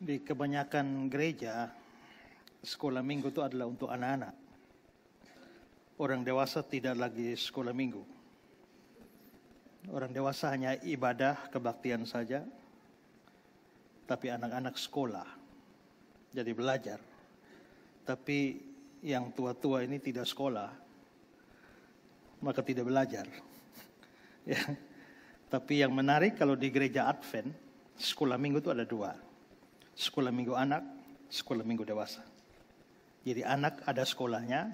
Di kebanyakan gereja, sekolah minggu itu adalah untuk anak-anak. Orang dewasa tidak lagi sekolah minggu. Orang dewasa hanya ibadah, kebaktian saja. Tapi anak-anak sekolah, jadi belajar. Tapi yang tua-tua ini tidak sekolah, maka tidak belajar. Ya. Tapi yang menarik kalau di gereja Advent, sekolah minggu itu ada dua. Sekolah minggu anak, sekolah minggu dewasa. Jadi anak ada sekolahnya,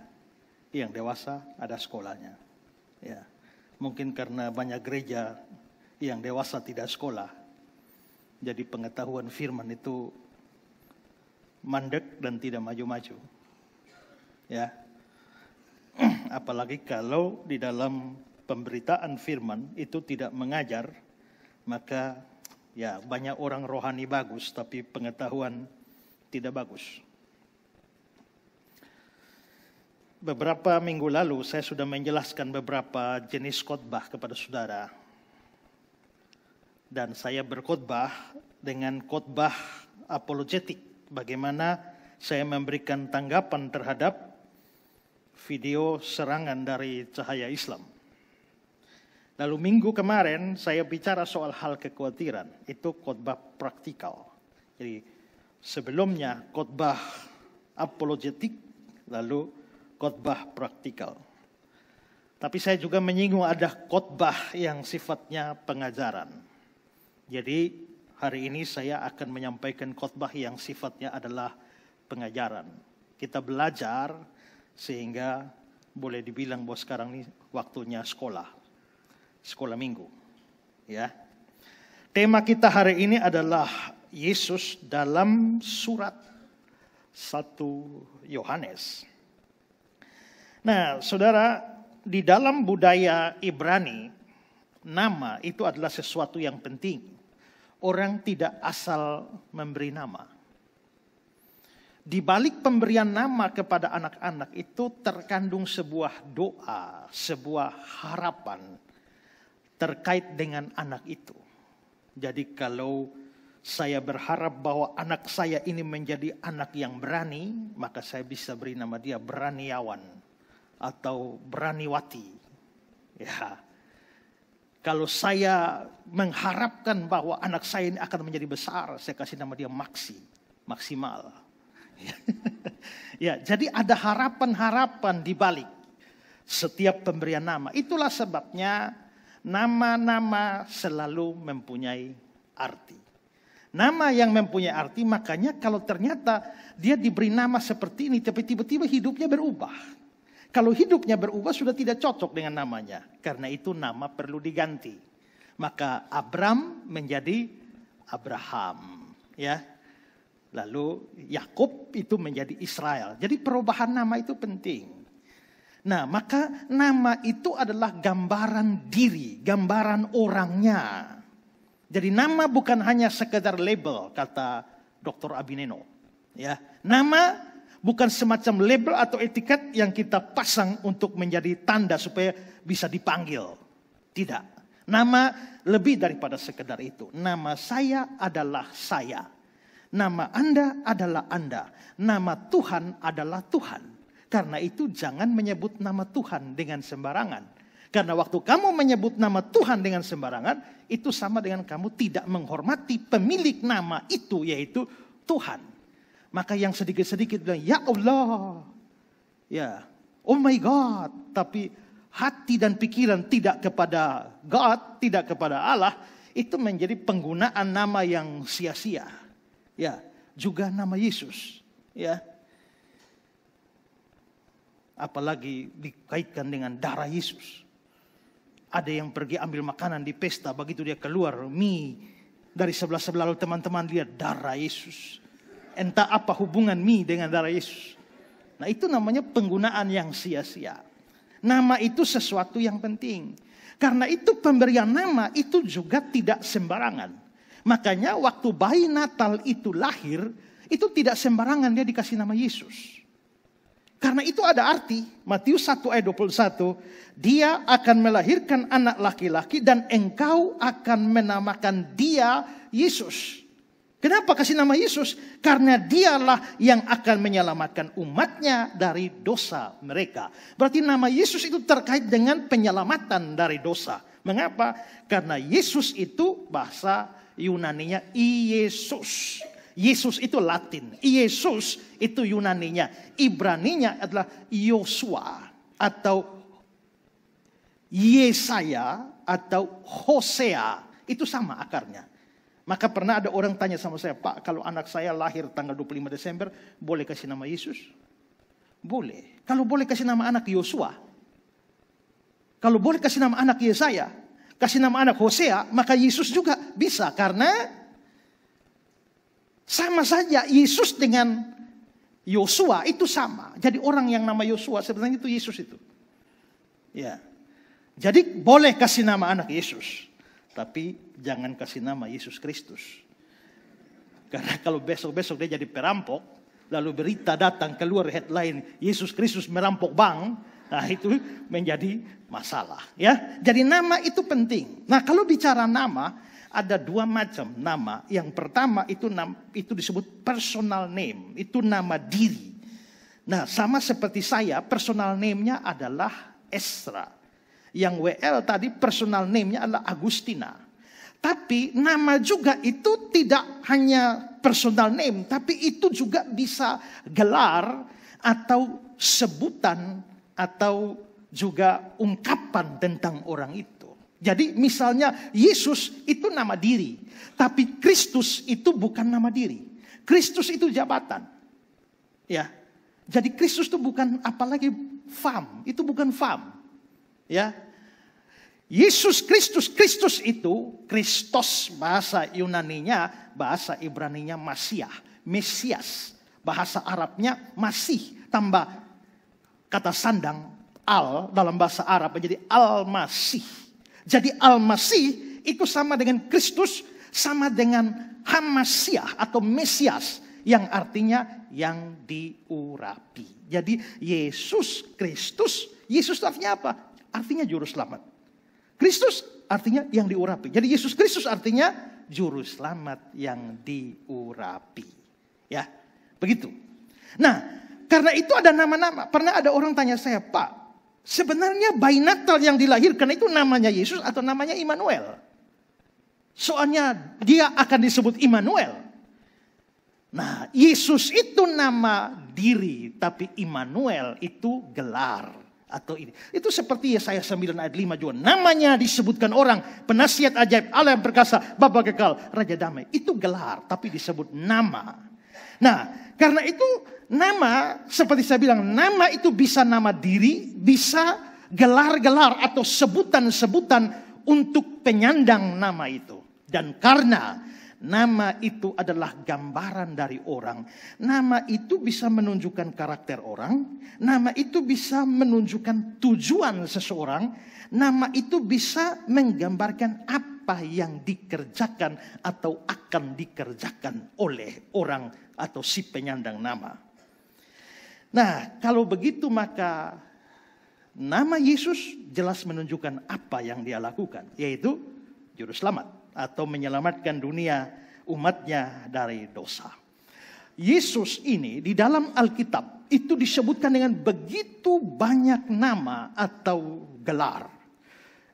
yang dewasa ada sekolahnya. Ya, mungkin karena banyak gereja yang dewasa tidak sekolah, jadi pengetahuan firman itu mandek dan tidak maju-maju. Ya, apalagi kalau di dalam pemberitaan firman itu tidak mengajar, maka ya, banyak orang rohani bagus, tapi pengetahuan tidak bagus. Beberapa minggu lalu saya sudah menjelaskan beberapa jenis khotbah kepada saudara. Dan saya berkhotbah dengan khotbah apologetik. Bagaimana saya memberikan tanggapan terhadap video serangan dari Cahaya Islam. Lalu minggu kemarin saya bicara soal hal kekhawatiran, itu khotbah praktikal. Jadi sebelumnya khotbah apologetik, lalu khotbah praktikal. Tapi saya juga menyinggung ada khotbah yang sifatnya pengajaran. Jadi hari ini saya akan menyampaikan khotbah yang sifatnya adalah pengajaran. Kita belajar sehingga boleh dibilang bahwa sekarang ini waktunya sekolah minggu, ya. Tema kita hari ini adalah Yesus dalam surat 1 Yohanes. Nah, saudara, di dalam budaya Ibrani, nama itu adalah sesuatu yang penting. Orang tidak asal memberi nama. Di balik pemberian nama kepada anak-anak itu terkandung sebuah doa, sebuah harapan terkait dengan anak itu. Jadi kalau saya berharap bahwa anak saya ini menjadi anak yang berani, maka saya bisa beri nama dia Beraniawan atau Beraniwati. Ya. Kalau saya mengharapkan bahwa anak saya ini akan menjadi besar, saya kasih nama dia Maksimal. Ya, jadi ada harapan-harapan di balik setiap pemberian nama. Itulah sebabnya nama-nama selalu mempunyai arti. Nama yang mempunyai arti, makanya kalau ternyata dia diberi nama seperti ini, tapi tiba-tiba hidupnya berubah. Kalau hidupnya berubah sudah tidak cocok dengan namanya. Karena itu nama perlu diganti. Maka Abram menjadi Abraham. Ya. Lalu Yakub itu menjadi Israel. Jadi perubahan nama itu penting. Nah, maka nama itu adalah gambaran diri, gambaran orangnya. Jadi nama bukan hanya sekedar label, kata Dr. Abineno. Ya, nama bukan semacam label atau etiket yang kita pasang untuk menjadi tanda supaya bisa dipanggil. Tidak. Nama lebih daripada sekedar itu. Nama saya adalah saya. Nama Anda adalah Anda. Nama Tuhan adalah Tuhan. Karena itu jangan menyebut nama Tuhan dengan sembarangan. Karena waktu kamu menyebut nama Tuhan dengan sembarangan, itu sama dengan kamu tidak menghormati pemilik nama itu, yaitu Tuhan. Maka yang sedikit-sedikit bilang, ya Allah, ya, oh my God. Tapi hati dan pikiran tidak kepada God, tidak kepada Allah, itu menjadi penggunaan nama yang sia-sia. Ya, juga nama Yesus, ya. Apalagi dikaitkan dengan darah Yesus. Ada yang pergi ambil makanan di pesta, begitu dia keluar mie dari sebelah-sebelah, lalu teman-teman lihat darah Yesus. Entah apa hubungan mie dengan darah Yesus. Nah, itu namanya penggunaan yang sia-sia. Nama itu sesuatu yang penting. Karena itu pemberian nama itu juga tidak sembarangan. Makanya waktu bayi Natal itu lahir, itu tidak sembarangan dia dikasih nama Yesus. Karena itu ada arti. Matius 1 ayat 21. Dia akan melahirkan anak laki-laki dan engkau akan menamakan dia Yesus. Kenapa kasih nama Yesus? Karena dialah yang akan menyelamatkan umatnya dari dosa mereka. Berarti nama Yesus itu terkait dengan penyelamatan dari dosa. Mengapa? Karena Yesus itu bahasa Yunaninya Iesus. Yesus itu Latin. Yesus itu Yunaninya. Ibraninya adalah Yosua atau Yesaya atau Hosea. Itu sama akarnya. Maka pernah ada orang tanya sama saya, Pak, kalau anak saya lahir tanggal 25 Desember, boleh kasih nama Yesus? Boleh. Kalau boleh kasih nama anak Yosua, kalau boleh kasih nama anak Yesaya, kasih nama anak Hosea, maka Yesus juga bisa. Karena sama saja Yesus dengan Yosua itu sama. Jadi orang yang nama Yosua sebenarnya itu Yesus itu. Ya. Jadi boleh kasih nama anak Yesus. Tapi jangan kasih nama Yesus Kristus. Karena kalau besok-besok dia jadi perampok, lalu berita datang keluar headline, Yesus Kristus merampok bank, nah itu menjadi masalah. Ya, jadi nama itu penting. Nah kalau bicara nama, ada dua macam nama. Yang pertama itu disebut personal name, itu nama diri. Nah sama seperti saya, personal name-nya adalah Esra. Yang WL tadi personal name-nya adalah Agustina. Tapi nama juga itu tidak hanya personal name, tapi itu juga bisa gelar atau sebutan atau juga ungkapan tentang orang itu. Jadi misalnya Yesus itu nama diri, tapi Kristus itu bukan nama diri. Kristus itu jabatan. Ya. Jadi Kristus itu bukan apalagi fam, itu bukan fam. Ya, Yesus Kristus, Kristus itu, Kristos bahasa Yunaninya, bahasa Ibraninya Mesias, bahasa Arabnya Masih, tambah kata sandang al dalam bahasa Arab menjadi Al-Masih. Jadi Al-Masih itu sama dengan Kristus, sama dengan Hamasiah atau Mesias yang artinya yang diurapi. Jadi Yesus Kristus, Yesus itu artinya apa? Artinya juru selamat. Kristus artinya yang diurapi. Jadi Yesus Kristus artinya juru selamat yang diurapi. Ya, begitu. Nah, karena itu ada nama-nama. Pernah ada orang tanya saya, Pak, sebenarnya bayi Natal yang dilahirkan itu namanya Yesus atau namanya Immanuel? Soalnya dia akan disebut Immanuel. Nah, Yesus itu nama diri, tapi Immanuel itu gelar. Atau ini. Itu seperti Yesaya 9 ayat 5 juga. Namanya disebutkan orang, penasihat ajaib, Allah yang perkasa, Bapa kekal, Raja damai. Itu gelar, tapi disebut nama. Nah, karena itu nama, seperti saya bilang, nama itu bisa nama diri, bisa gelar-gelar atau sebutan-sebutan untuk penyandang nama itu. Dan karena nama itu adalah gambaran dari orang. Nama itu bisa menunjukkan karakter orang. Nama itu bisa menunjukkan tujuan seseorang. Nama itu bisa menggambarkan apa yang dikerjakan atau akan dikerjakan oleh orang atau si penyandang nama. Nah, kalau begitu maka nama Yesus jelas menunjukkan apa yang dia lakukan. Yaitu juru selamat. Atau menyelamatkan dunia umatnya dari dosa. Yesus ini di dalam Alkitab itu disebutkan dengan begitu banyak nama atau gelar.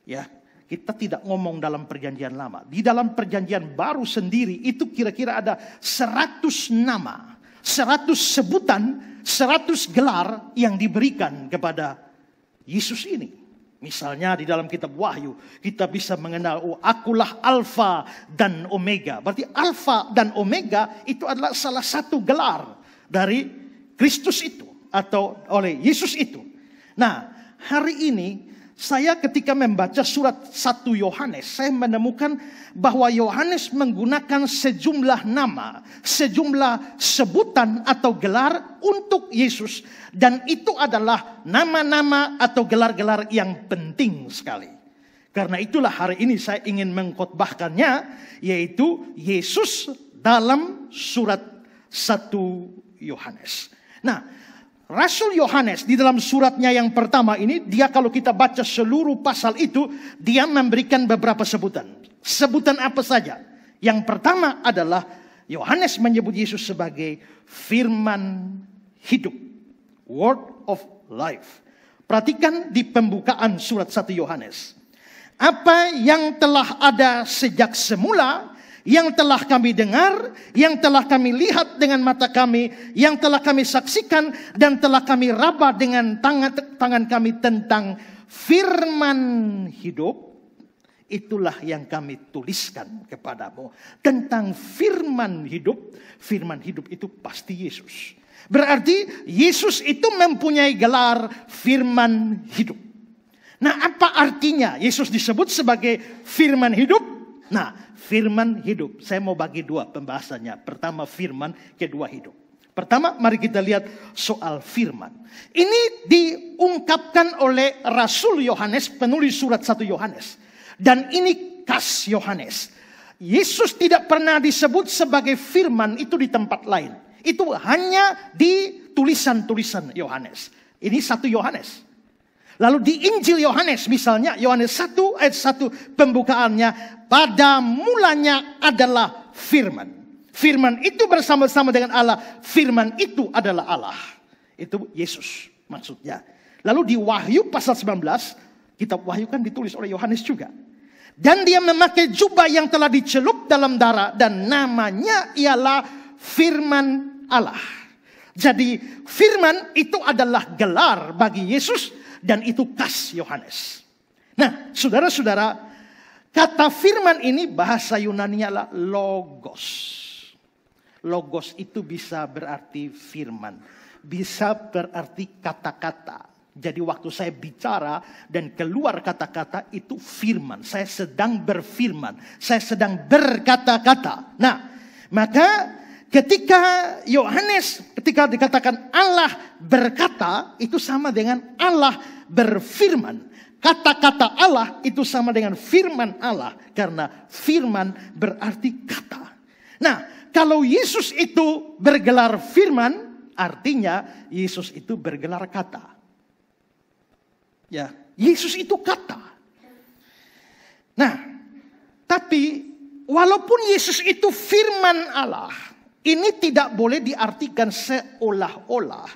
Ya, kita tidak ngomong dalam perjanjian lama. Di dalam perjanjian baru sendiri itu kira-kira ada 100 nama, 100 sebutan, 100 gelar yang diberikan kepada Yesus ini. Misalnya di dalam kitab Wahyu kita bisa mengenal, oh akulah Alfa dan Omega. Berarti Alfa dan Omega itu adalah salah satu gelar dari Kristus itu atau oleh Yesus itu. Nah, hari ini saya ketika membaca surat 1 Yohanes, saya menemukan bahwa Yohanes menggunakan sejumlah nama, sejumlah sebutan atau gelar untuk Yesus. Dan itu adalah nama-nama atau gelar-gelar yang penting sekali. Karena itulah hari ini saya ingin mengkhotbahkannya, yaitu Yesus dalam surat 1 Yohanes. Nah, Rasul Yohanes di dalam suratnya yang pertama ini, dia kalau kita baca seluruh pasal itu, dia memberikan beberapa sebutan. Sebutan apa saja? Yang pertama adalah Yohanes menyebut Yesus sebagai firman hidup. Word of life. Perhatikan di pembukaan surat 1 Yohanes. Apa yang telah ada sejak semula, yang telah kami dengar, yang telah kami lihat dengan mata kami, yang telah kami saksikan, dan telah kami raba dengan tangan kami tentang firman hidup, itulah yang kami tuliskan kepadamu. Tentang firman hidup itu pasti Yesus. Berarti Yesus itu mempunyai gelar firman hidup. Nah, apa artinya Yesus disebut sebagai firman hidup? Nah, firman hidup. Saya mau bagi dua pembahasannya. Pertama firman, kedua hidup. Pertama, mari kita lihat soal firman. Ini diungkapkan oleh Rasul Yohanes, penulis surat 1 Yohanes. Dan ini khas Yohanes. Yesus tidak pernah disebut sebagai firman itu di tempat lain. Itu hanya di tulisan-tulisan Yohanes. Ini 1 Yohanes. Lalu di Injil Yohanes, misalnya Yohanes 1 ayat 1 pembukaannya, pada mulanya adalah firman. Firman itu bersama-sama dengan Allah. Firman itu adalah Allah. Itu Yesus maksudnya. Lalu di Wahyu pasal 19, kitab Wahyu kan ditulis oleh Yohanes juga. Dan dia memakai jubah yang telah dicelup dalam darah, dan namanya ialah firman Allah. Jadi firman itu adalah gelar bagi Yesus, dan itu khas Yohanes. Nah, saudara-saudara, kata firman ini bahasa Yunani adalah logos. Logos itu bisa berarti firman, bisa berarti kata-kata. Jadi waktu saya bicara dan keluar kata-kata itu firman. Saya sedang berfirman, saya sedang berkata-kata. Nah, maka ketika Yohanes, ketika dikatakan Allah berkata, itu sama dengan Allah berfirman. Kata-kata Allah itu sama dengan firman Allah. Karena firman berarti kata. Nah, kalau Yesus itu bergelar firman, artinya Yesus itu bergelar kata. Ya, Yesus itu kata. Nah, tapi walaupun Yesus itu firman Allah, ini tidak boleh diartikan seolah-olah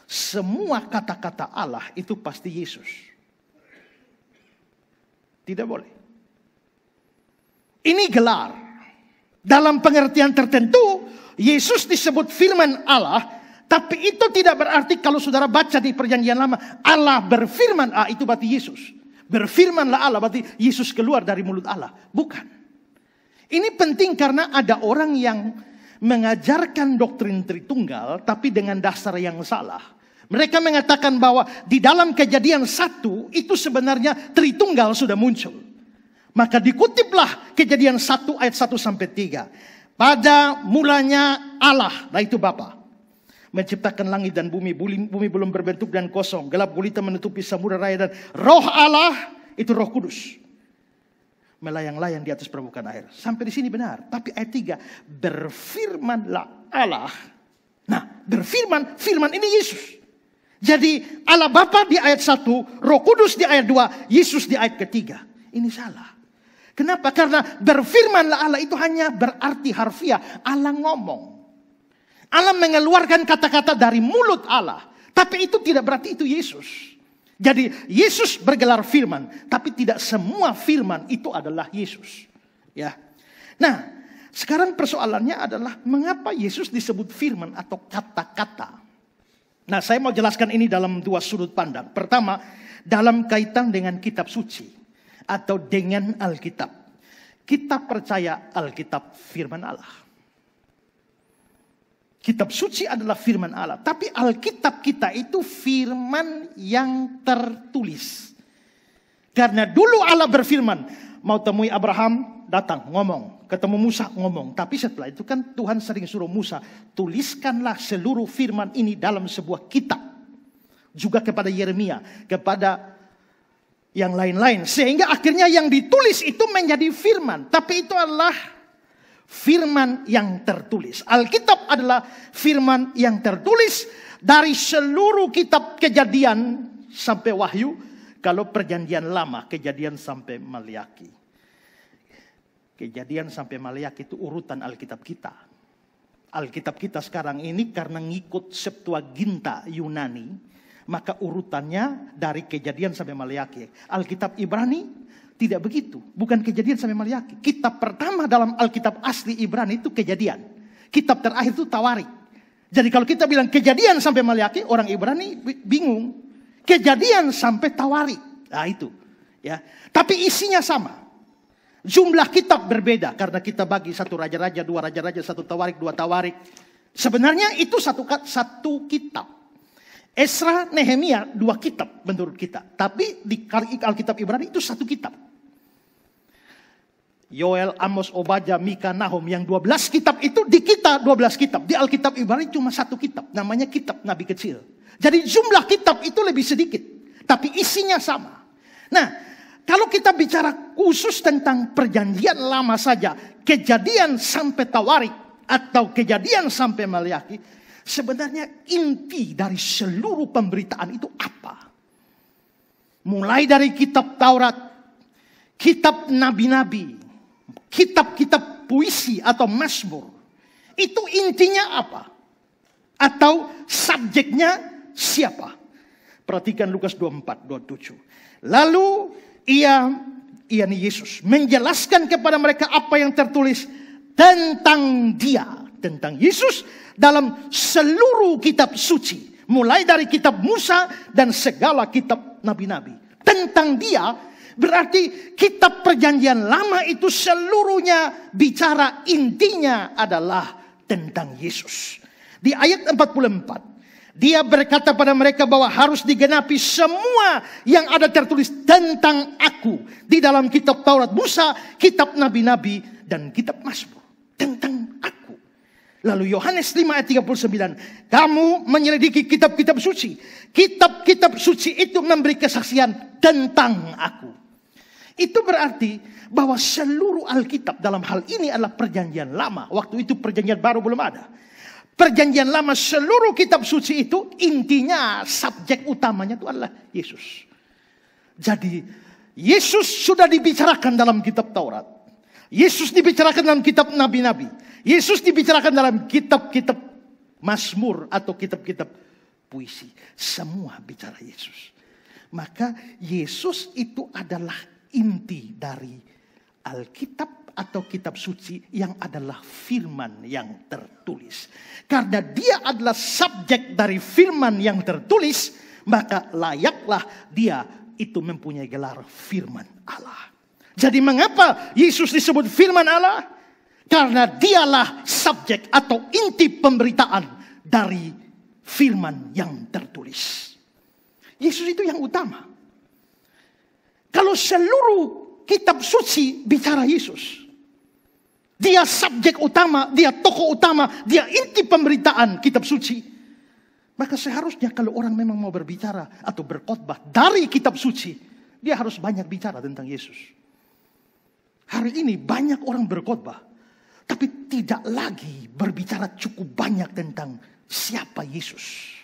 semua kata-kata Allah itu pasti Yesus. Tidak boleh. Ini gelar. Dalam pengertian tertentu, Yesus disebut firman Allah, tapi itu tidak berarti kalau saudara baca di Perjanjian Lama, Allah berfirman, itu berarti Yesus. Berfirmanlah Allah, berarti Yesus keluar dari mulut Allah. Bukan. Ini penting karena ada orang yang mengajarkan doktrin Tritunggal tapi dengan dasar yang salah. Mereka mengatakan bahwa di dalam Kejadian 1 itu sebenarnya Tritunggal sudah muncul. Maka dikutiplah Kejadian 1 ayat 1 sampai 3. Pada mulanya Allah, nah itu Bapa, menciptakan langit dan bumi. Bumi belum berbentuk dan kosong. Gelap gulita menutupi samudera raya, dan Roh Allah itu Roh Kudus melayang-layang di atas permukaan air. Sampai di sini benar. Tapi ayat 3, berfirmanlah Allah. Nah, berfirman, firman ini Yesus. Jadi Allah Bapa di ayat 1, Roh Kudus di ayat 2, Yesus di ayat ketiga. Ini salah. Kenapa? Karena berfirmanlah Allah itu hanya berarti harfiah. Allah ngomong. Allah mengeluarkan kata-kata dari mulut Allah. Tapi itu tidak berarti itu Yesus. Jadi Yesus bergelar firman, tapi tidak semua firman itu adalah Yesus. Ya. Nah, sekarang persoalannya adalah mengapa Yesus disebut firman atau kata-kata. Nah, saya mau jelaskan ini dalam dua sudut pandang. Pertama, dalam kaitan dengan kitab suci atau dengan Alkitab. Kita percaya Alkitab firman Allah. Kitab suci adalah firman Allah. Tapi Alkitab kita itu firman yang tertulis. Karena dulu Allah berfirman, mau temui Abraham, datang, ngomong. Ketemu Musa, ngomong. Tapi setelah itu kan Tuhan sering suruh Musa, tuliskanlah seluruh firman ini dalam sebuah kitab. Juga kepada Yeremia, kepada yang lain-lain. Sehingga akhirnya yang ditulis itu menjadi firman. Tapi itu adalah firman yang tertulis. Alkitab adalah firman yang tertulis dari seluruh kitab Kejadian sampai Wahyu. Kalau Perjanjian Lama, Kejadian sampai Maliaki. Kejadian sampai Maliaki itu urutan Alkitab kita. Alkitab kita sekarang ini karena ngikut Septuaginta Yunani, maka urutannya dari Kejadian sampai Maleakhi. Alkitab Ibrani tidak begitu, bukan Kejadian sampai Maleakhi. Kitab pertama dalam Alkitab asli Ibrani itu Kejadian. Kitab terakhir itu Tawarik. Jadi kalau kita bilang Kejadian sampai Maleakhi, orang Ibrani bingung. Kejadian sampai Tawarik. Nah itu, ya. Tapi isinya sama. Jumlah kitab berbeda karena kita bagi satu raja-raja, dua raja-raja, satu tawarik, dua tawarik. Sebenarnya itu satu kitab. Esra, Nehemia, dua kitab menurut kita. Tapi di Alkitab Ibrani itu satu kitab. Yoel, Amos, Obadya, Mika, Nahum yang 12 kitab itu di kita 12 kitab. Di Alkitab Ibrani cuma satu kitab. Namanya kitab Nabi Kecil. Jadi jumlah kitab itu lebih sedikit. Tapi isinya sama. Nah, kalau kita bicara khusus tentang perjanjian lama saja, Kejadian sampai Tawarik atau Kejadian sampai Maleakhi, sebenarnya inti dari seluruh pemberitaan itu apa? Mulai dari kitab Taurat, kitab nabi-nabi, kitab-kitab puisi atau mazmur. Itu intinya apa? Atau subjeknya siapa? Perhatikan Lukas 24-27. Lalu Yesus menjelaskan kepada mereka apa yang tertulis tentang dia, tentang Yesus dalam seluruh kitab suci, mulai dari kitab Musa dan segala kitab nabi-nabi. Tentang dia berarti kitab perjanjian lama itu seluruhnya bicara, intinya adalah tentang Yesus. Di ayat 44 dia berkata pada mereka bahwa harus digenapi semua yang ada tertulis tentang aku di dalam kitab Taurat Musa, kitab nabi-nabi, dan kitab Mazmur. Tentang aku. Lalu Yohanes 5 ayat 39. Kamu menyelidiki kitab-kitab suci. Kitab-kitab suci itu memberi kesaksian tentang aku. Itu berarti bahwa seluruh Alkitab dalam hal ini adalah perjanjian lama. Waktu itu perjanjian baru belum ada. Perjanjian lama seluruh kitab suci itu intinya subjek utamanya itu adalah Yesus. Jadi Yesus sudah dibicarakan dalam kitab Taurat. Yesus dibicarakan dalam kitab nabi-nabi. Yesus dibicarakan dalam kitab-kitab Mazmur atau kitab-kitab puisi. Semua bicara Yesus. Maka Yesus itu adalah inti dari Alkitab atau kitab suci yang adalah firman yang tertulis. Karena dia adalah subjek dari firman yang tertulis, maka layaklah dia itu mempunyai gelar firman Allah. Jadi mengapa Yesus disebut firman Allah? Karena dialah subjek atau inti pemberitaan dari firman yang tertulis. Yesus itu yang utama. Kalau seluruh kitab suci bicara Yesus, dia subjek utama, dia tokoh utama, dia inti pemberitaan kitab suci. Maka seharusnya kalau orang memang mau berbicara atau berkhotbah dari kitab suci, dia harus banyak bicara tentang Yesus. Hari ini banyak orang berkhotbah, tapi tidak lagi berbicara cukup banyak tentang siapa Yesus.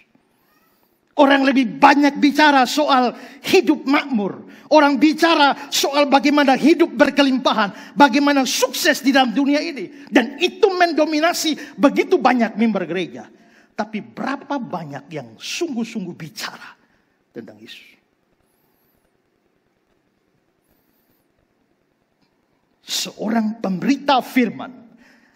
Orang lebih banyak bicara soal hidup makmur. Orang bicara soal bagaimana hidup berkelimpahan. Bagaimana sukses di dalam dunia ini. Dan itu mendominasi begitu banyak member gereja. Tapi berapa banyak yang sungguh-sungguh bicara tentang Yesus. Seorang pemberita firman.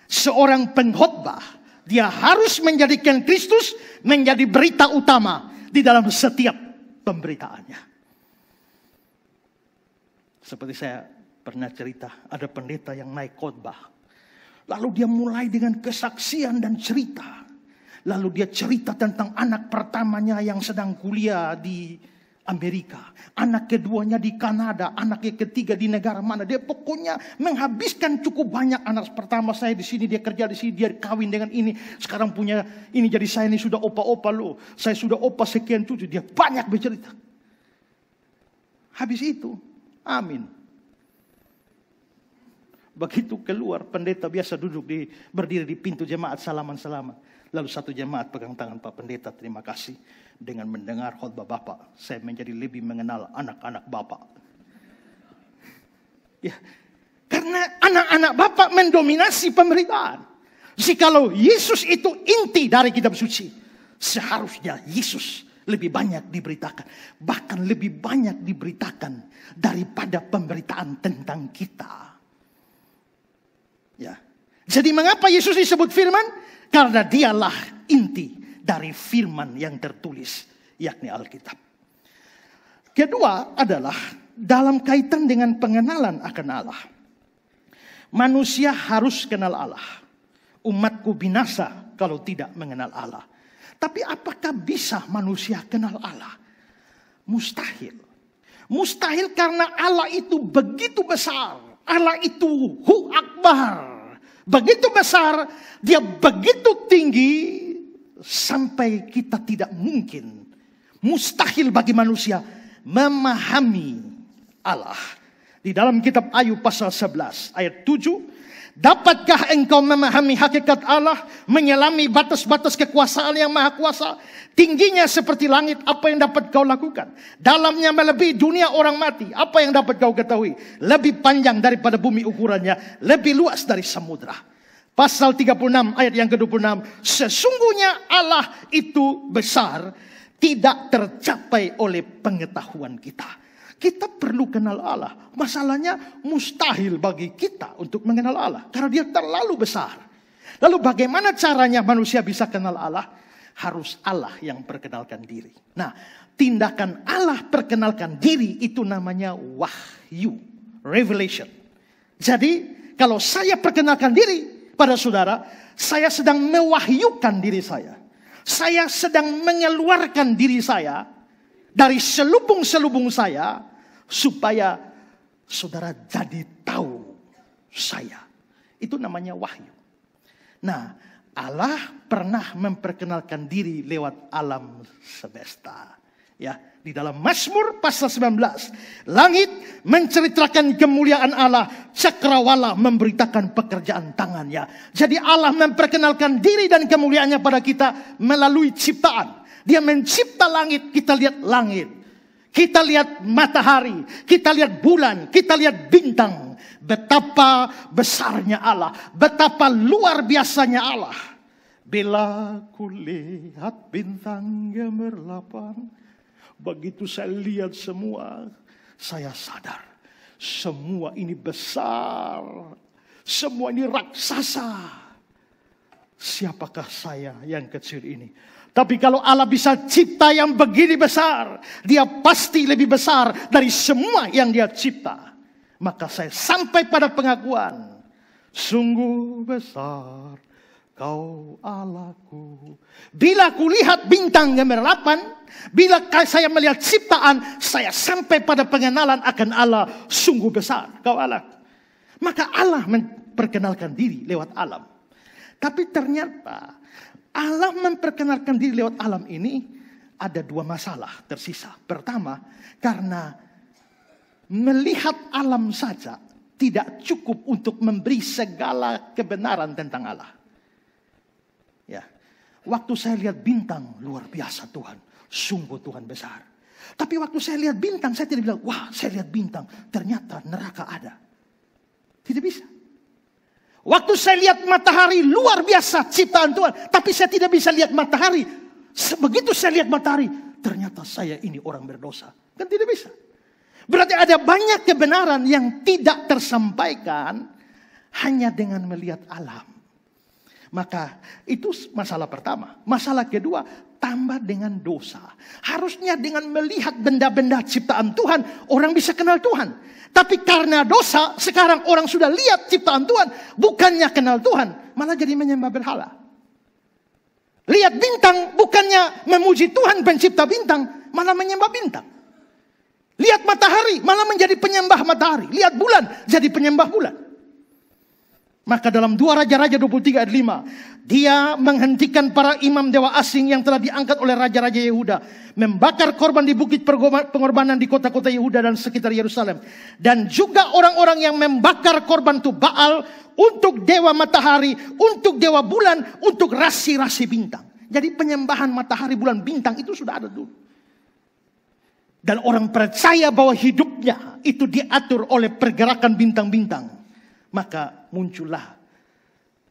Seorang pengkhotbah. Dia harus menjadikan Kristus menjadi berita utama di dalam setiap pemberitaannya. Seperti saya pernah cerita, ada pendeta yang naik khotbah. Lalu dia mulai dengan kesaksian dan cerita. Lalu dia cerita tentang anak pertamanya yang sedang kuliah di Amerika. Anak keduanya di Kanada, anak yang ketiga di negara mana. Dia pokoknya menghabiskan cukup banyak. Anak pertama saya di sini, dia kerja di sini, dia kawin dengan ini. Sekarang punya ini, jadi saya ini sudah opa-opa loh. Saya sudah opa sekian cucu. Dia banyak bercerita. Habis itu, amin. Begitu keluar, pendeta biasa duduk berdiri di pintu jemaat, salaman-salaman. Lalu satu jemaat pegang tangan Pak Pendeta, terima kasih. Dengan mendengar khotbah Bapak, saya menjadi lebih mengenal anak-anak Bapak. Ya, karena anak-anak Bapak mendominasi pemberitaan. Jikalau Yesus itu inti dari kitab suci, seharusnya Yesus lebih banyak diberitakan. Bahkan lebih banyak diberitakan daripada pemberitaan tentang kita. Ya. Jadi mengapa Yesus disebut firman? Karena dialah inti dari firman yang tertulis, yakni Alkitab. Kedua adalah dalam kaitan dengan pengenalan akan Allah. Manusia harus kenal Allah. Umatku binasa kalau tidak mengenal Allah. Tapi apakah bisa manusia kenal Allah? Mustahil. Mustahil karena Allah itu begitu besar. Allah itu Hu Akbar. Begitu besar, dia begitu tinggi sampai kita tidak mungkin. Mustahil bagi manusia memahami Allah. Di dalam kitab Ayub pasal 11 ayat 7. Dapatkah engkau memahami hakikat Allah, menyelami batas-batas kekuasaan yang maha kuasa? Tingginya seperti langit, apa yang dapat kau lakukan? Dalamnya melebihi dunia orang mati, apa yang dapat kau ketahui? Lebih panjang daripada bumi ukurannya, lebih luas dari samudra. Pasal 36 ayat yang ke-26. Sesungguhnya Allah itu besar, tidak tercapai oleh pengetahuan kita. Kita perlu kenal Allah. Masalahnya mustahil bagi kita untuk mengenal Allah. Karena dia terlalu besar. Lalu bagaimana caranya manusia bisa kenal Allah? Harus Allah yang perkenalkan diri. Nah, tindakan Allah perkenalkan diri itu namanya wahyu. Revelation. Jadi, kalau saya perkenalkan diri pada saudara, saya sedang mewahyukan diri saya. Saya sedang mengeluarkan diri saya dari selubung-selubung saya, supaya saudara jadi tahu saya. Itu namanya wahyu. Nah, Allah pernah memperkenalkan diri lewat alam semesta. Ya, di dalam Mazmur pasal 19, langit menceritakan kemuliaan Allah, cakrawala memberitakan pekerjaan tangannya. Jadi Allah memperkenalkan diri dan kemuliaannya pada kita melalui ciptaan. Dia mencipta langit, kita lihat langit. Kita lihat matahari, kita lihat bulan, kita lihat bintang. Betapa besarnya Allah, betapa luar biasanya Allah. Bila kulihat bintang gemerlapan, begitu saya lihat semua, saya sadar. Semua ini besar, semua ini raksasa. Siapakah saya yang kecil ini? Tapi kalau Allah bisa cipta yang begini besar, dia pasti lebih besar dari semua yang dia cipta. Maka saya sampai pada pengakuan, sungguh besar kau Allahku. Bila kulihat bintang gemerlapan, bila saya melihat ciptaan, saya sampai pada pengenalan akan Allah, sungguh besar kau Allah. Maka Allah memperkenalkan diri lewat alam. Tapi ternyata Allah memperkenalkan diri lewat alam ini ada dua masalah tersisa. Pertama, karena melihat alam saja tidak cukup untuk memberi segala kebenaran tentang Allah. Ya, waktu saya lihat bintang, luar biasa Tuhan, sungguh Tuhan besar. Tapi waktu saya lihat bintang, saya tidak bilang, wah saya lihat bintang, ternyata neraka ada. Tidak bisa. Waktu saya lihat matahari, luar biasa ciptaan Tuhan. Tapi saya tidak bisa lihat matahari. Begitu saya lihat matahari, ternyata saya ini orang berdosa. Kan tidak bisa. Berarti ada banyak kebenaran yang tidak tersampaikan hanya dengan melihat alam. Maka itu masalah pertama. Masalah kedua, tambah dengan dosa. Harusnya dengan melihat benda-benda ciptaan Tuhan, orang bisa kenal Tuhan. Tapi karena dosa, sekarang orang sudah lihat ciptaan Tuhan, bukannya kenal Tuhan, malah jadi menyembah berhala. Lihat bintang, bukannya memuji Tuhan pencipta bintang, malah menyembah bintang. Lihat matahari, malah menjadi penyembah matahari. Lihat bulan, jadi penyembah bulan. Maka dalam 2 Raja-Raja 23 ayat 5, dia menghentikan para imam dewa asing yang telah diangkat oleh raja-raja Yehuda, membakar korban di bukit pengorbanan di kota-kota Yehuda dan sekitar Yerusalem, dan juga orang-orang yang membakar korban itu Baal untuk dewa matahari, untuk dewa bulan, untuk rasi-rasi bintang. Jadi penyembahan matahari, bulan, bintang itu sudah ada dulu. Dan orang percaya bahwa hidupnya itu diatur oleh pergerakan bintang-bintang. Maka muncullah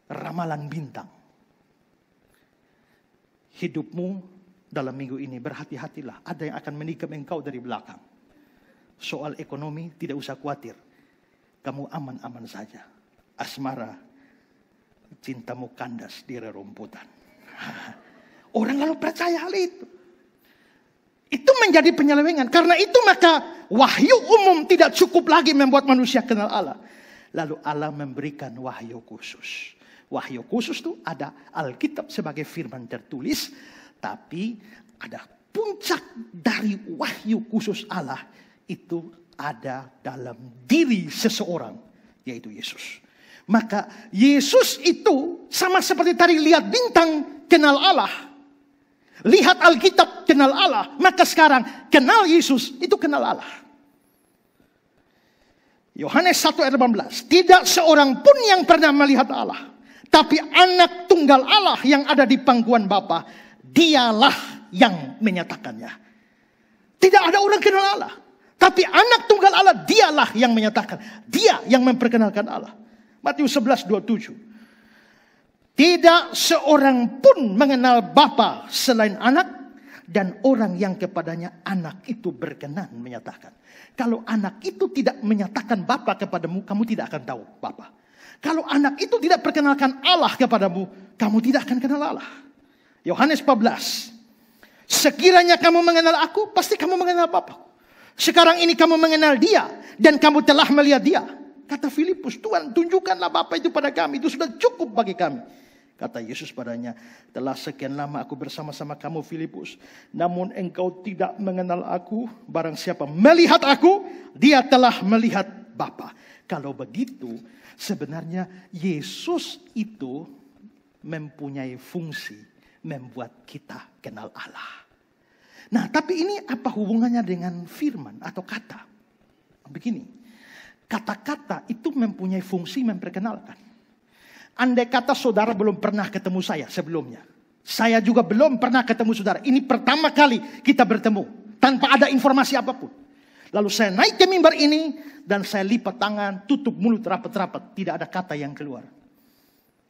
ramalan bintang. Hidupmu dalam minggu ini berhati-hatilah. Ada yang akan menikam engkau dari belakang. Soal ekonomi tidak usah khawatir. Kamu aman-aman saja. Asmara, cintamu kandas di rerumputan. Orang lalu percaya hal itu. Itu menjadi penyelewengan. Karena itu maka wahyu umum tidak cukup lagi membuat manusia kenal Allah. Lalu Allah memberikan wahyu khusus. Wahyu khusus itu ada Alkitab sebagai firman tertulis. Tapi ada puncak dari wahyu khusus Allah. Itu ada dalam diri seseorang. Yaitu Yesus. Maka Yesus itu sama seperti tadi lihat bintang kenal Allah. Lihat Alkitab kenal Allah. Maka sekarang kenal Yesus itu kenal Allah. Yohanes 1 ayat 18. Tidak seorang pun yang pernah melihat Allah. Tapi anak tunggal Allah yang ada di pangkuan Bapa, dialah yang menyatakannya. Tidak ada orang kenal Allah. Tapi anak tunggal Allah dialah yang menyatakan. Dia yang memperkenalkan Allah. Matius 11:27. Tidak seorang pun mengenal Bapa selain anak. Dan orang yang kepadanya anak itu berkenan menyatakan. Kalau anak itu tidak menyatakan Bapa kepadamu, kamu tidak akan tahu Bapa. Kalau anak itu tidak perkenalkan Allah kepadamu, kamu tidak akan kenal Allah. Yohanes 14. Sekiranya kamu mengenal aku, pasti kamu mengenal Bapa. Sekarang ini kamu mengenal dia, dan kamu telah melihat dia. Kata Filipus, Tuhan tunjukkanlah Bapa itu pada kami, itu sudah cukup bagi kami. Kata Yesus padanya, telah sekian lama aku bersama-sama kamu Filipus, namun engkau tidak mengenal aku. Barang siapa melihat aku, dia telah melihat Bapa. Kalau begitu, sebenarnya Yesus itu mempunyai fungsi membuat kita kenal Allah. Nah, tapi ini apa hubungannya dengan firman atau kata? Begini, kata-kata itu mempunyai fungsi memperkenalkan. Andai kata saudara belum pernah ketemu saya sebelumnya. Saya juga belum pernah ketemu saudara. Ini pertama kali kita bertemu. Tanpa ada informasi apapun. Lalu saya naik ke mimbar ini. Dan saya lipat tangan, tutup mulut rapat-rapat. Tidak ada kata yang keluar.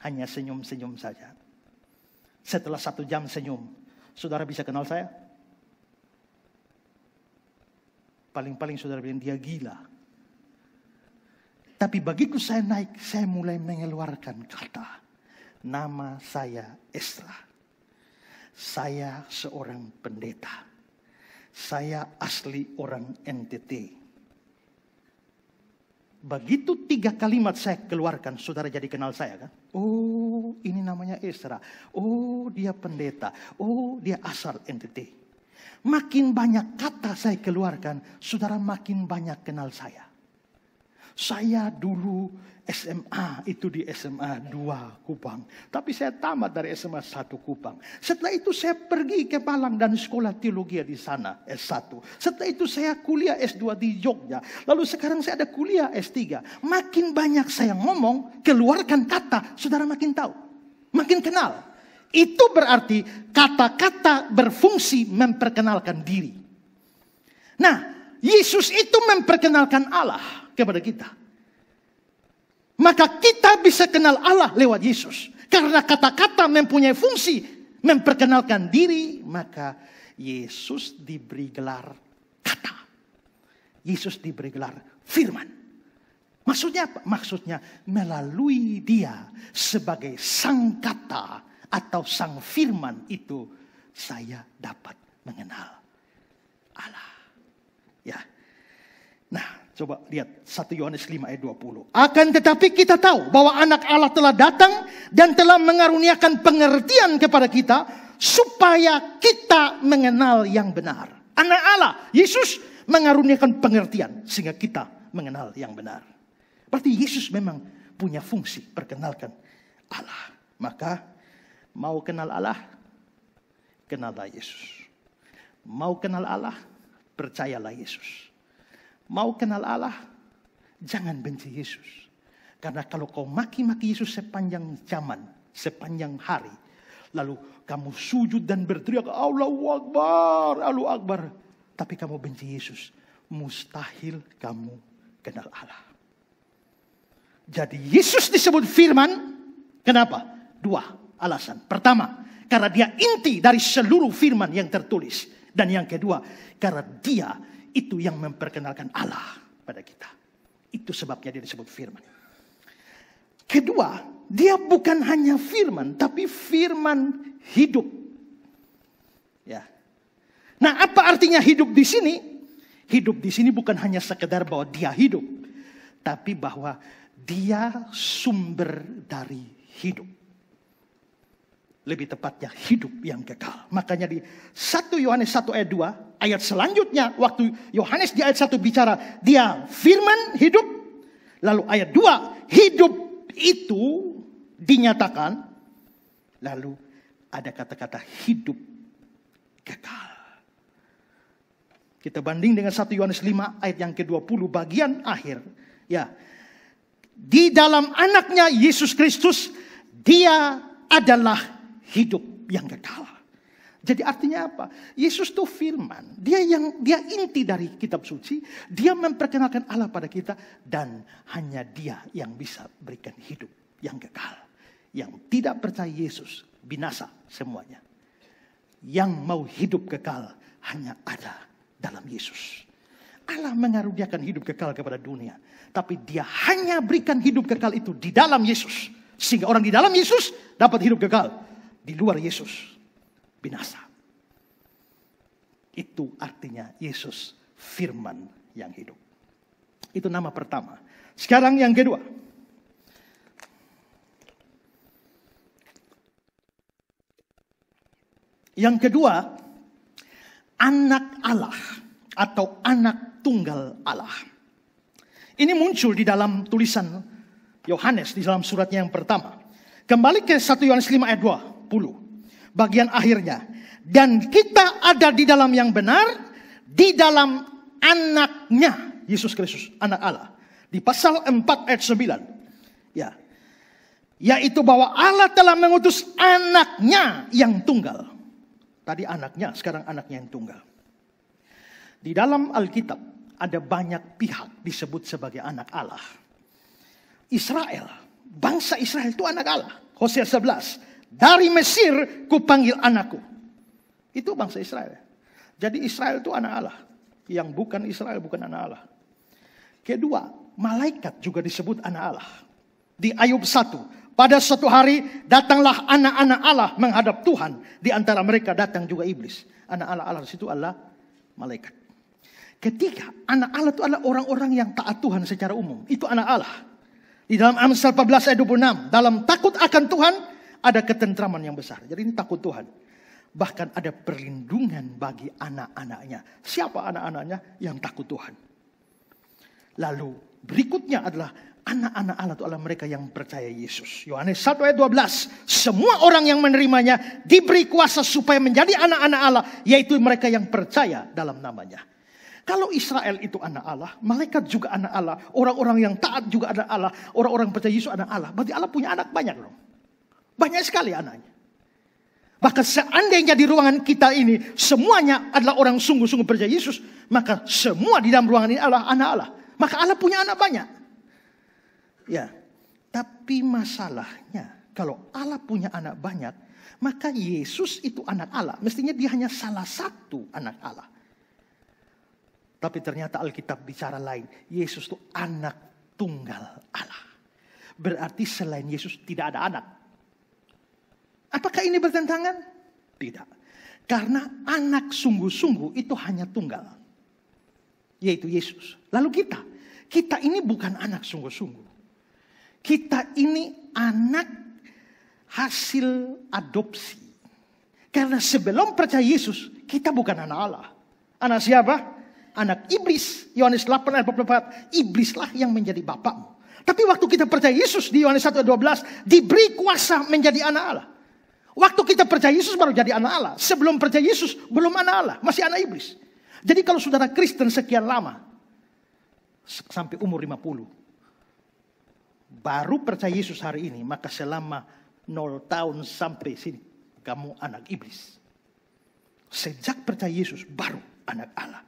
Hanya senyum-senyum saja. Setelah 1 jam senyum. Saudara bisa kenal saya? Paling-paling saudara bilang dia gila. Tapi begitu saya naik, saya mulai mengeluarkan kata. Nama saya Esra. Saya seorang pendeta. Saya asli orang NTT. Begitu 3 kalimat saya keluarkan, saudara jadi kenal saya kan? Oh, ini namanya Esra. Oh, dia pendeta. Oh, dia asal NTT. Makin banyak kata saya keluarkan, saudara makin banyak kenal saya. Saya dulu SMA, itu di SMA 2 Kupang. Tapi saya tamat dari SMA 1 Kupang. Setelah itu saya pergi ke Malang dan sekolah teologi di sana, S1. Setelah itu saya kuliah S2 di Jogja. Lalu sekarang saya ada kuliah S3. Makin banyak saya ngomong, keluarkan kata, saudara makin tahu. Makin kenal. Itu berarti kata-kata berfungsi memperkenalkan diri. Nah, Yesus itu memperkenalkan Allah kepada kita. Maka kita bisa kenal Allah lewat Yesus. Karena kata-kata mempunyai fungsi memperkenalkan diri, maka Yesus diberi gelar kata. Yesus diberi gelar firman. Maksudnya apa? Maksudnya melalui dia sebagai sang kata atau sang firman itu saya dapat mengenal Allah. Ya. Nah, coba lihat 1 Yohanes 5 ayat 20. Akan tetapi kita tahu bahwa anak Allah telah datang dan telah mengaruniakan pengertian kepada kita supaya kita mengenal yang benar. Anak Allah, Yesus mengaruniakan pengertian sehingga kita mengenal yang benar. Berarti Yesus memang punya fungsi perkenalkan Allah. Maka mau kenal Allah, kenallah Yesus. Mau kenal Allah, percayalah Yesus. Mau kenal Allah, jangan benci Yesus. Karena kalau kau maki-maki Yesus sepanjang zaman, sepanjang hari, lalu kamu sujud dan berteriak, Allahu Akbar, Allahu Akbar, tapi kamu benci Yesus, mustahil kamu kenal Allah. Jadi Yesus disebut firman, Kenapa? 2 alasan. Pertama, karena dia inti dari seluruh firman yang tertulis. Dan yang kedua, karena dia itu yang memperkenalkan Allah pada kita. Itu sebabnya dia disebut firman. Kedua, dia bukan hanya firman, tapi firman hidup. Ya. Nah, apa artinya hidup di sini? Hidup di sini bukan hanya sekedar bahwa dia hidup, tapi bahwa dia sumber dari hidup. Lebih tepatnya hidup yang kekal. Makanya di 1 Yohanes 1 ayat 2, ayat selanjutnya waktu Yohanes di ayat 1 bicara dia firman hidup. Lalu ayat 2, hidup itu dinyatakan. Lalu ada kata-kata hidup kekal. Kita banding dengan 1 Yohanes 5 ayat yang ke-20 bagian akhir. Ya. Di dalam anaknya Yesus Kristus dia adalah hidup yang kekal. Jadi artinya apa? Yesus itu firman. Dia inti dari kitab suci. Dia memperkenalkan Allah pada kita. Dan hanya dia yang bisa berikan hidup yang kekal. Yang tidak percaya Yesus binasa semuanya. Yang mau hidup kekal hanya ada dalam Yesus. Allah mengaruniakan hidup kekal kepada dunia. Tapi dia hanya berikan hidup kekal itu di dalam Yesus. Sehingga orang di dalam Yesus dapat hidup kekal. Di luar Yesus binasa. Itu artinya Yesus firman yang hidup. Itu nama pertama. Sekarang yang kedua. Yang kedua, anak Allah atau anak tunggal Allah. Ini muncul di dalam tulisan Yohanes di dalam suratnya yang pertama. Kembali ke 1 Yohanes 5 ayat 20. Bagian akhirnya. Dan kita ada di dalam yang benar. Di dalam anaknya. Yesus Kristus. Anak Allah. Di pasal 4 ayat 9. Ya. Yaitu bahwa Allah telah mengutus anaknya yang tunggal. Tadi anaknya. Sekarang anaknya yang tunggal. Di dalam Alkitab. Ada banyak pihak disebut sebagai anak Allah. Israel. Bangsa Israel itu anak Allah. Hosea 11. Dari Mesir kupanggil anakku. Itu bangsa Israel. Jadi Israel itu anak Allah. Yang bukan Israel bukan anak Allah. Kedua, malaikat juga disebut anak Allah. Di Ayub 1. Pada suatu hari datanglah anak-anak Allah menghadap Tuhan. Di antara mereka datang juga iblis. Anak Allah di situ adalah malaikat. Ketiga, anak Allah itu adalah orang-orang yang taat Tuhan secara umum. Itu anak Allah. Di dalam Amsal 14 ayat 26. Dalam takut akan Tuhan ada ketentraman yang besar. Jadi ini takut Tuhan. Bahkan ada perlindungan bagi anak-anaknya. Siapa anak-anaknya? Yang takut Tuhan. Lalu berikutnya adalah anak-anak Allah itu adalah mereka yang percaya Yesus. Yohanes 1 ayat 12. Semua orang yang menerimanya diberi kuasa supaya menjadi anak-anak Allah. Yaitu mereka yang percaya dalam namanya. Kalau Israel itu anak Allah, malaikat juga anak Allah, orang-orang yang taat juga anak Allah, orang-orang percaya Yesus anak Allah. Berarti Allah punya anak banyak loh. Banyak sekali anaknya. Bahkan seandainya di ruangan kita ini semuanya adalah orang sungguh-sungguh percaya Yesus, maka semua di dalam ruangan ini adalah anak Allah. Maka Allah punya anak banyak. Ya, tapi masalahnya kalau Allah punya anak banyak, maka Yesus itu anak Allah. Mestinya dia hanya salah satu anak Allah. Tapi ternyata Alkitab bicara lain. Yesus itu anak tunggal Allah. Berarti selain Yesus tidak ada anak. Apakah ini bertentangan? Tidak. Karena anak sungguh-sungguh itu hanya tunggal. Yaitu Yesus. Lalu kita ini bukan anak sungguh-sungguh. Kita ini anak hasil adopsi. Karena sebelum percaya Yesus, kita bukan anak Allah. Anak siapa? Anak iblis. Yohanes 8 ayat 44. Iblislah yang menjadi bapakmu. Tapi waktu kita percaya Yesus di Yohanes 1 ayat 12. Diberi kuasa menjadi anak Allah. Waktu kita percaya Yesus baru jadi anak Allah. Sebelum percaya Yesus belum anak Allah. Masih anak iblis. Jadi kalau saudara Kristen sekian lama. Sampai umur 50. Baru percaya Yesus hari ini. Maka selama 0 tahun sampai sini. Kamu anak iblis. Sejak percaya Yesus baru anak Allah.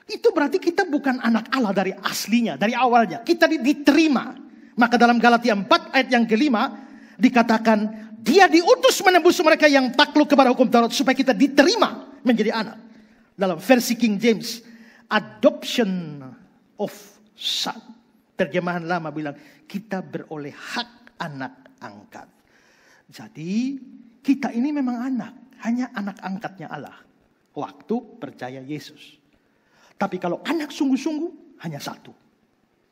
Itu berarti kita bukan anak Allah dari aslinya, dari awalnya. Kita diterima. Maka dalam Galatia 4 ayat yang kelima, dikatakan dia diutus menembus mereka yang takluk kepada hukum Taurat supaya kita diterima menjadi anak. Dalam versi King James, adoption of son. Terjemahan lama bilang kita beroleh hak anak angkat. Jadi kita ini memang anak, hanya anak angkatnya Allah waktu percaya Yesus. Tapi kalau anak sungguh-sungguh hanya satu,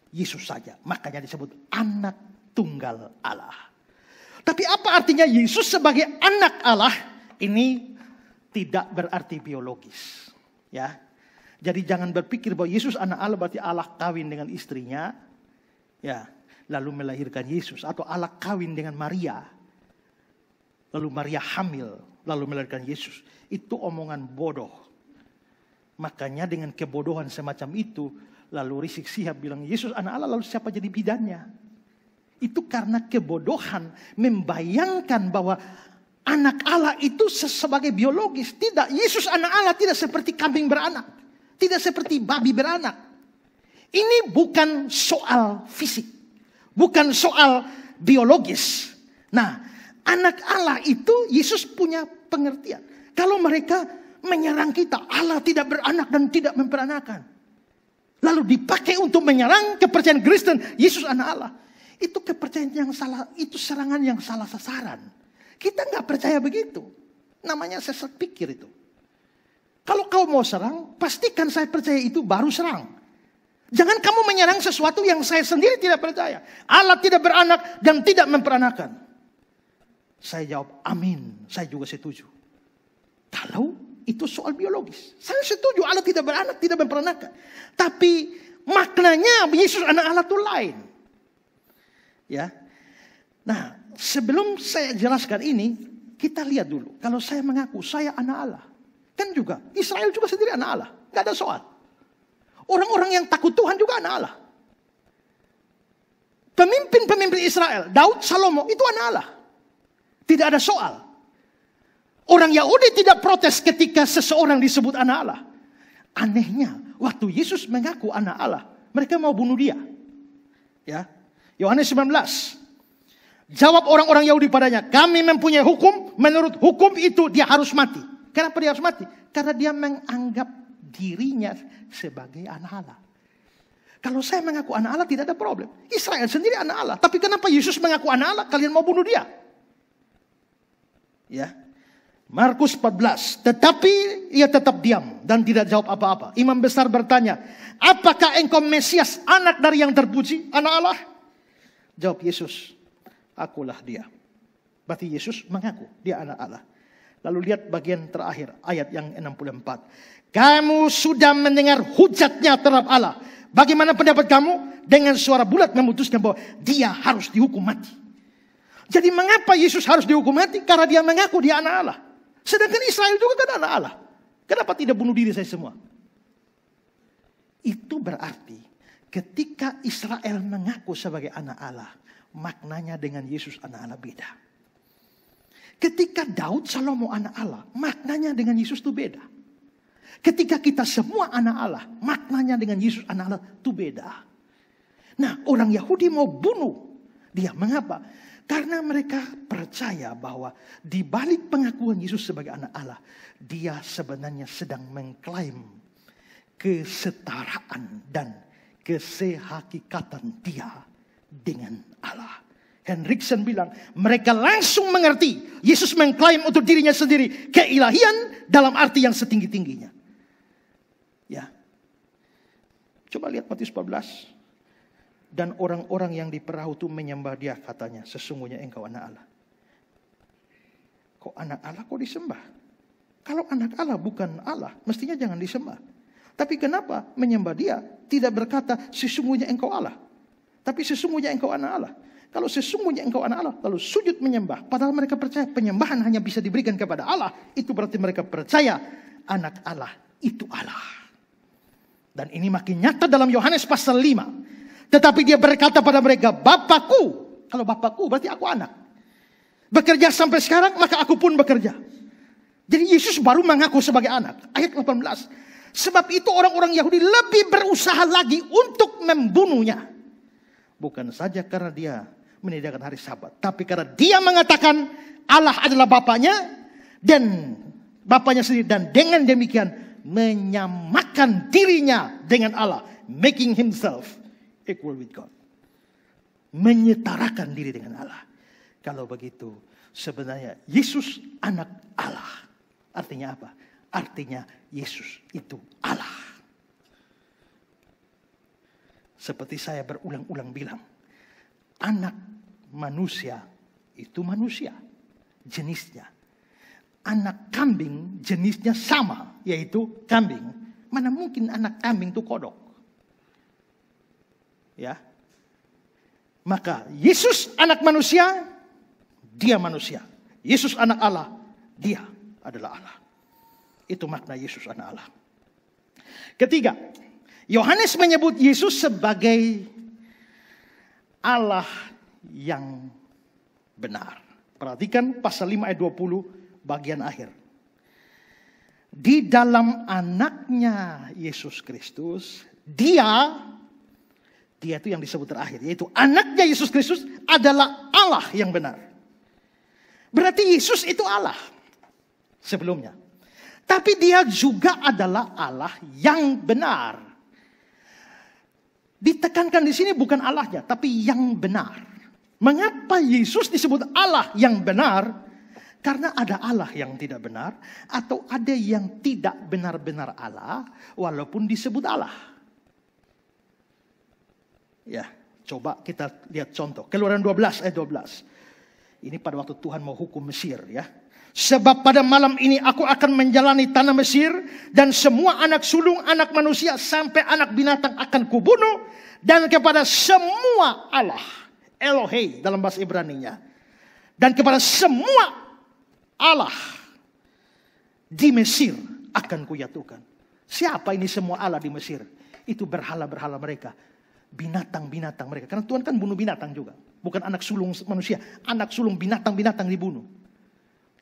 Yesus saja. Makanya disebut anak tunggal Allah. Tapi apa artinya Yesus sebagai anak Allah? Ini tidak berarti biologis. Ya, jadi jangan berpikir bahwa Yesus anak Allah berarti Allah kawin dengan istrinya, ya, lalu melahirkan Yesus, atau Allah kawin dengan Maria, lalu Maria hamil, lalu melahirkan Yesus. Itu omongan bodoh. Makanya dengan kebodohan semacam itu, lalu Rizik Sihab bilang Yesus anak Allah, lalu siapa jadi bidannya? Itu karena kebodohan membayangkan bahwa anak Allah itu sebagai biologis. Tidak, Yesus anak Allah tidak seperti kambing beranak. Tidak seperti babi beranak. Ini bukan soal fisik. Bukan soal biologis. Nah, anak Allah itu Yesus punya pengertian. Kalau mereka menyerang kita, Allah tidak beranak dan tidak memperanakan. Lalu dipakai untuk menyerang kepercayaan Kristen, Yesus anak Allah. Itu kepercayaan yang salah, itu serangan yang salah sasaran. Kita nggak percaya begitu. Namanya sesat pikir itu. Kalau kau mau serang, pastikan saya percaya itu baru serang. Jangan kamu menyerang sesuatu yang saya sendiri tidak percaya. Allah tidak beranak dan tidak memperanakan. Saya jawab, amin. Saya juga setuju. Kalau itu soal biologis, saya setuju Allah tidak beranak, tidak memperanakan. Tapi maknanya Yesus anak Allah itu lain. Ya. Nah, sebelum saya jelaskan ini, kita lihat dulu. Kalau saya mengaku saya anak Allah, kan juga Israel juga sendiri anak Allah, nggak ada soal. Orang-orang yang takut Tuhan juga anak Allah. Pemimpin-pemimpin Israel, Daud, Salomo itu anak Allah, tidak ada soal. Orang Yahudi tidak protes ketika seseorang disebut anak Allah. Anehnya, waktu Yesus mengaku anak Allah, mereka mau bunuh dia. Ya, Yohanes 19. Jawab orang-orang Yahudi padanya, kami mempunyai hukum, menurut hukum itu dia harus mati. Kenapa dia harus mati? Karena dia menganggap dirinya sebagai anak Allah. Kalau saya mengaku anak Allah tidak ada problem. Israel sendiri anak Allah. Tapi kenapa Yesus mengaku anak Allah, kalian mau bunuh dia? Ya. Markus 14. Tetapi ia tetap diam dan tidak jawab apa-apa. Imam besar bertanya, apakah engkau Mesias, anak dari yang terpuji, anak Allah? Jawab Yesus, akulah dia. Berarti Yesus mengaku dia anak Allah. Lalu lihat bagian terakhir ayat yang 64. Kamu sudah mendengar hujatnya terhadap Allah. Bagaimana pendapat kamu? Dengan suara bulat memutuskan bahwa dia harus dihukum mati. Jadi mengapa Yesus harus dihukum mati? Karena dia mengaku dia anak Allah. Sedangkan Israel juga kan anak Allah. Kenapa tidak bunuh diri saya semua? Itu berarti ketika Israel mengaku sebagai anak Allah, maknanya dengan Yesus anak Allah beda. Ketika Daud, Salomo anak Allah, maknanya dengan Yesus itu beda. Ketika kita semua anak Allah, maknanya dengan Yesus anak Allah itu beda. Nah, orang Yahudi mau bunuh dia. Mengapa? Karena mereka percaya bahwa di balik pengakuan Yesus sebagai anak Allah, dia sebenarnya sedang mengklaim kesetaraan dan kesehakikatan dia dengan Allah. Hendriksen bilang, mereka langsung mengerti Yesus mengklaim untuk dirinya sendiri keilahian dalam arti yang setinggi-tingginya. Ya. Coba lihat Matius 14. Dan orang-orang yang di perahu itu menyembah dia, katanya, sesungguhnya engkau anak Allah. Kok anak Allah kok disembah? Kalau anak Allah bukan Allah, mestinya jangan disembah. Tapi kenapa menyembah dia tidak berkata sesungguhnya engkau Allah, tapi sesungguhnya engkau anak Allah? Kalau sesungguhnya engkau anak Allah, lalu sujud menyembah. Padahal mereka percaya penyembahan hanya bisa diberikan kepada Allah. Itu berarti mereka percaya anak Allah itu Allah. Dan ini makin nyata dalam Yohanes pasal 5. Tetapi dia berkata pada mereka, Bapakku. Kalau Bapakku berarti aku anak. Bekerja sampai sekarang, maka aku pun bekerja. Jadi Yesus baru mengaku sebagai anak. Ayat 18. Sebab itu orang-orang Yahudi lebih berusaha lagi untuk membunuhnya. Bukan saja karena dia menyediakan hari Sabat. Tapi karena dia mengatakan Allah adalah Bapaknya dan Bapaknya sendiri, dan dengan demikian menyamakan dirinya dengan Allah, making himself equal with God. Menyetarakan diri dengan Allah. Kalau begitu, sebenarnya Yesus anak Allah. Artinya apa? Artinya Yesus itu Allah. Seperti saya berulang-ulang bilang, anak manusia itu manusia jenisnya. Anak kambing jenisnya sama, yaitu kambing. Mana mungkin anak kambing itu kodok? Ya. Maka Yesus anak manusia, dia manusia. Yesus anak Allah, dia adalah Allah. Itu makna Yesus anak Allah. Ketiga, Yohanes menyebut Yesus sebagai Allah yang benar. Perhatikan pasal 5 ayat 20 bagian akhir. Di dalam anaknya Yesus Kristus, dia itu yang disebut terakhir, yaitu anaknya Yesus Kristus adalah Allah yang benar. Berarti Yesus itu Allah sebelumnya. Tapi dia juga adalah Allah yang benar. Ditekankan di sini bukan Allahnya, tapi yang benar. Mengapa Yesus disebut Allah yang benar? Karena ada Allah yang tidak benar, atau ada yang tidak benar-benar Allah, walaupun disebut Allah. Ya, coba kita lihat contoh. Keluaran 12 ayat 12. Ini pada waktu Tuhan mau hukum Mesir, ya. Sebab pada malam ini aku akan menjalani tanah Mesir, dan semua anak sulung anak manusia sampai anak binatang akan kubunuh, dan kepada semua Allah, Elohei dalam bahasa Ibraninya, dan kepada semua Allah di Mesir akan kujatuhkan. Siapa ini semua Allah di Mesir? Itu berhala-berhala mereka, binatang-binatang mereka. Karena Tuhan kan bunuh binatang juga, bukan anak sulung manusia, anak sulung binatang-binatang dibunuh.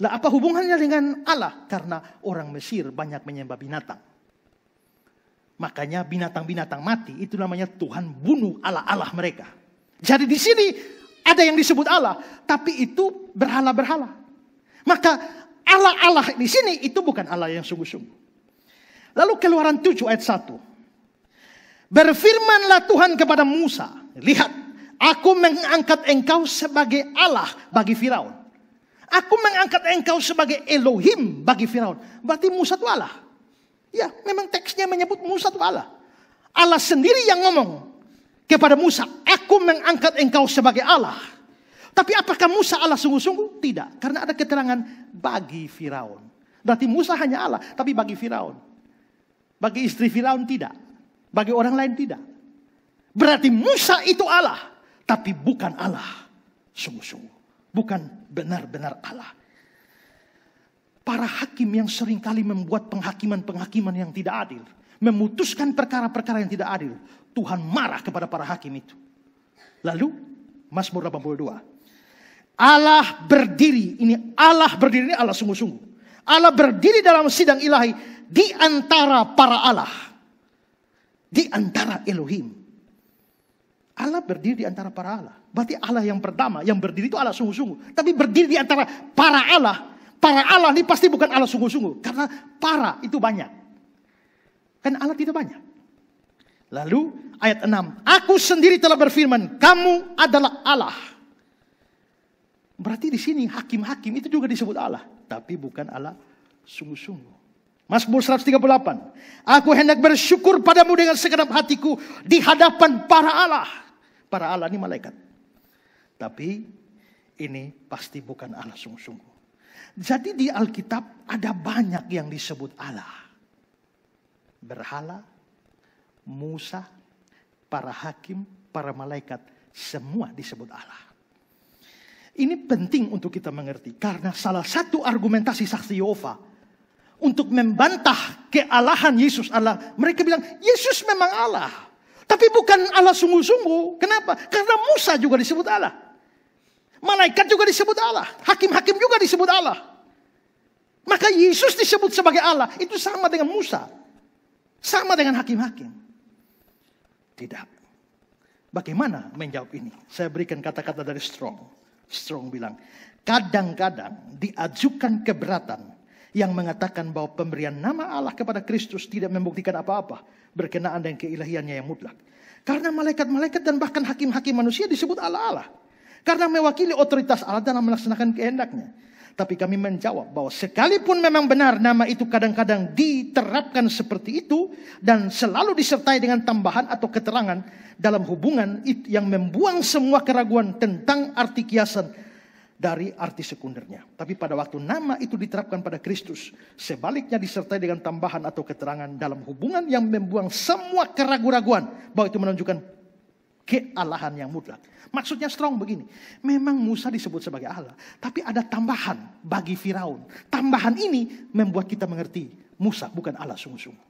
Lah apa hubungannya dengan Allah? Karena orang Mesir banyak menyembah binatang. Makanya binatang-binatang mati, itu namanya Tuhan bunuh Allah-Allah mereka. Jadi di sini ada yang disebut Allah, tapi itu berhala-berhala. Maka Allah-Allah di sini itu bukan Allah yang sungguh-sungguh. Lalu Keluaran 7 ayat 1. Berfirmanlah Tuhan kepada Musa, lihat, aku mengangkat engkau sebagai Allah bagi Firaun. Aku mengangkat engkau sebagai Elohim bagi Firaun. Berarti Musa itu Allah. Ya, memang teksnya menyebut Musa itu Allah. Allah sendiri yang ngomong kepada Musa, aku mengangkat engkau sebagai Allah. Tapi apakah Musa Allah sungguh-sungguh? Tidak. Karena ada keterangan bagi Firaun. Berarti Musa hanya Allah, tapi bagi Firaun. Bagi istri Firaun tidak. Bagi orang lain tidak. Berarti Musa itu Allah, tapi bukan Allah sungguh-sungguh. Bukan benar-benar Allah. Para hakim yang seringkali membuat penghakiman-penghakiman yang tidak adil, memutuskan perkara-perkara yang tidak adil, Tuhan marah kepada para hakim itu. Lalu Mazmur 82. Allah berdiri, ini Allah sungguh-sungguh. Allah berdiri dalam sidang ilahi di antara para Allah. Di antara Elohim. Allah berdiri di antara para Allah. Berarti Allah yang pertama, yang berdiri itu Allah sungguh-sungguh. Tapi berdiri di antara para Allah. Para Allah ini pasti bukan Allah sungguh-sungguh. Karena para itu banyak. Kan Allah tidak banyak. Lalu ayat 6. Aku sendiri telah berfirman, kamu adalah Allah. Berarti di sini hakim-hakim itu juga disebut Allah. Tapi bukan Allah sungguh-sungguh. Mazmur 138. Aku hendak bersyukur padamu dengan segenap hatiku di hadapan para Allah. Para Allah ini malaikat. Tapi ini pasti bukan Allah sungguh-sungguh. Jadi di Alkitab ada banyak yang disebut Allah. Berhala, Musa, para hakim, para malaikat, semua disebut Allah. Ini penting untuk kita mengerti. Karena salah satu argumentasi saksi Yehova untuk membantah kealahan Yesus Allah. Mereka bilang, Yesus memang Allah. Tapi bukan Allah sungguh-sungguh. Kenapa? Karena Musa juga disebut Allah. Malaikat juga disebut Allah. Hakim-hakim juga disebut Allah. Maka Yesus disebut sebagai Allah. Itu sama dengan Musa. Sama dengan hakim-hakim. Tidak. Bagaimana menjawab ini? Saya berikan kata-kata dari Strong. Strong bilang, kadang-kadang diajukan keberatan yang mengatakan bahwa pemberian nama Allah kepada Kristus tidak membuktikan apa-apa berkenaan dengan keilahiannya yang mutlak. Karena malaikat-malaikat dan bahkan hakim-hakim manusia disebut Allah-Allah. Karena mewakili otoritas Allah dalam melaksanakan kehendaknya. Tapi kami menjawab bahwa sekalipun memang benar nama itu kadang-kadang diterapkan seperti itu dan selalu disertai dengan tambahan atau keterangan dalam hubungan yang membuang semua keraguan tentang arti kiasan dari arti sekundernya. Tapi pada waktu nama itu diterapkan pada Kristus, sebaliknya disertai dengan tambahan atau keterangan dalam hubungan yang membuang semua keraguan-raguan bahwa itu menunjukkan kealahan yang mutlak. Maksudnya Strong begini, memang Musa disebut sebagai Allah, tapi ada tambahan bagi Firaun. Tambahan ini membuat kita mengerti Musa bukan Allah sungguh-sungguh.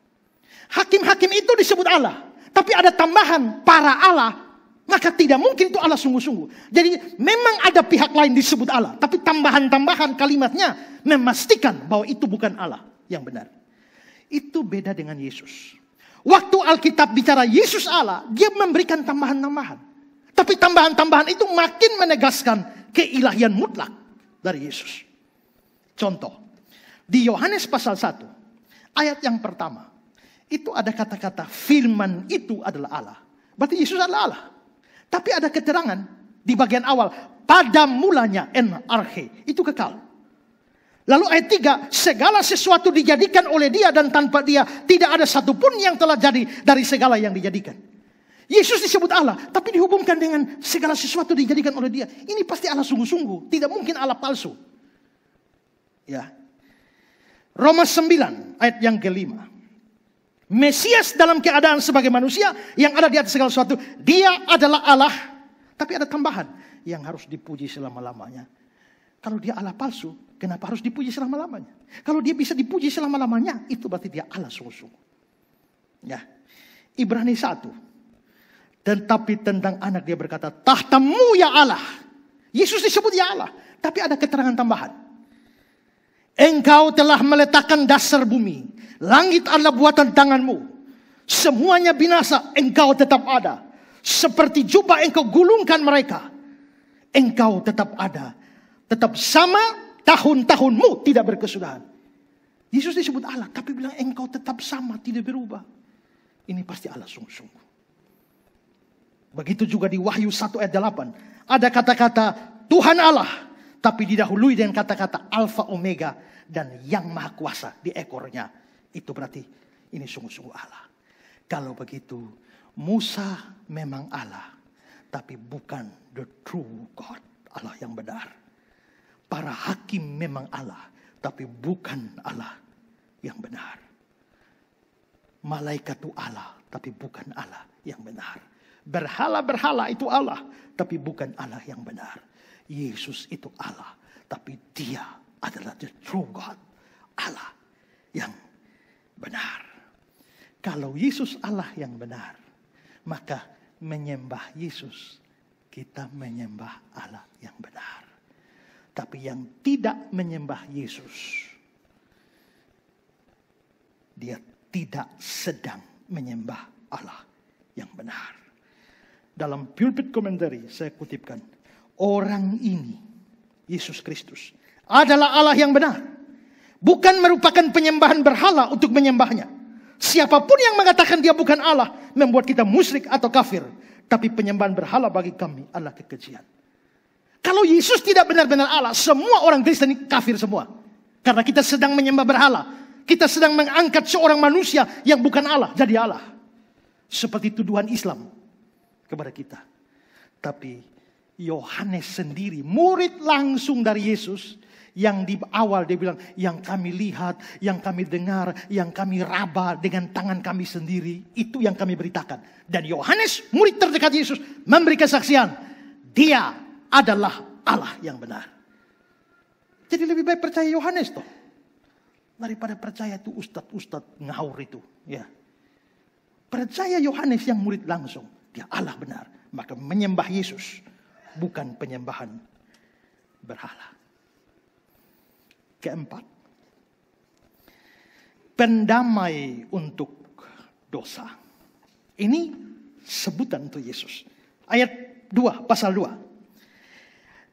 Hakim-hakim itu disebut Allah, tapi ada tambahan para Allah, maka tidak mungkin itu Allah sungguh-sungguh. Jadi memang ada pihak lain disebut Allah, tapi tambahan-tambahan kalimatnya memastikan bahwa itu bukan Allah yang benar. Itu beda dengan Yesus. Waktu Alkitab bicara Yesus Allah, dia memberikan tambahan-tambahan. Tapi tambahan-tambahan itu makin menegaskan keilahian mutlak dari Yesus. Contoh, di Yohanes pasal 1, ayat yang pertama, itu ada kata-kata firman itu adalah Allah. Berarti Yesus adalah Allah. Tapi ada keterangan di bagian awal, pada mulanya en arche, itu kekal. Lalu ayat 3, segala sesuatu dijadikan oleh dia dan tanpa dia tidak ada satupun yang telah jadi dari segala yang dijadikan. Yesus disebut Allah, tapi dihubungkan dengan segala sesuatu dijadikan oleh dia. Ini pasti Allah sungguh-sungguh, tidak mungkin Allah palsu. Ya. Roma 9 ayat yang kelima. Mesias dalam keadaan sebagai manusia yang ada di atas segala sesuatu, dia adalah Allah, tapi ada tambahan yang harus dipuji selama-lamanya. Kalau dia Allah palsu, kenapa harus dipuji selama-lamanya? Kalau dia bisa dipuji selama-lamanya, itu berarti dia Allah sungguh-sungguh. Ya. Ibrani 1. Tetapi tentang anak dia berkata, tahtamu ya Allah. Yesus disebut ya Allah, tapi ada keterangan tambahan. Engkau telah meletakkan dasar bumi, langit adalah buatan tanganmu. Semuanya binasa, engkau tetap ada. Seperti jubah engkau gulungkan mereka, engkau tetap ada. Tetap sama, tahun-tahunmu tidak berkesudahan. Yesus disebut Allah, tapi bilang engkau tetap sama, tidak berubah. Ini pasti Allah sungguh-sungguh. Begitu juga di Wahyu 1 ayat 8. Ada kata-kata Tuhan Allah, tapi didahului dengan kata-kata Alfa Omega dan yang Maha Kuasa di ekornya. Itu berarti ini sungguh-sungguh Allah. Kalau begitu, Musa memang Allah, tapi bukan the true God, Allah yang benar. Para hakim memang Allah, tapi bukan Allah yang benar. Malaikat itu Allah, tapi bukan Allah yang benar. Berhala-berhala itu Allah, tapi bukan Allah yang benar. Yesus itu Allah, tapi dia adalah the true God, Allah yang benar. Kalau Yesus Allah yang benar, maka menyembah Yesus, kita menyembah Allah yang benar. Tapi yang tidak menyembah Yesus, dia tidak sedang menyembah Allah yang benar. Dalam pulpit commentary saya kutipkan, orang ini, Yesus Kristus, adalah Allah yang benar. Bukan merupakan penyembahan berhala untuk menyembahnya. Siapapun yang mengatakan dia bukan Allah, membuat kita musyrik atau kafir. Tapi penyembahan berhala bagi kami adalah kekejian. Kalau Yesus tidak benar-benar Allah, semua orang Kristen kafir semua. Karena kita sedang menyembah berhala. Kita sedang mengangkat seorang manusia yang bukan Allah jadi Allah. Seperti tuduhan Islam kepada kita. Tapi Yohanes sendiri, murid langsung dari Yesus, yang di awal dia bilang, yang kami lihat, yang kami dengar, yang kami raba dengan tangan kami sendiri, itu yang kami beritakan. Dan Yohanes, murid terdekat Yesus, memberi kesaksian, dia adalah Allah yang benar. Jadi lebih baik percaya Yohanes toh, daripada percaya itu ustadz-ustadz ngawur itu. Ya, percaya Yohanes yang murid langsung. Dia Allah benar. Maka menyembah Yesus, bukan penyembahan berhala. Keempat, pendamai untuk dosa. Ini sebutan untuk Yesus. Ayat 2, pasal 2.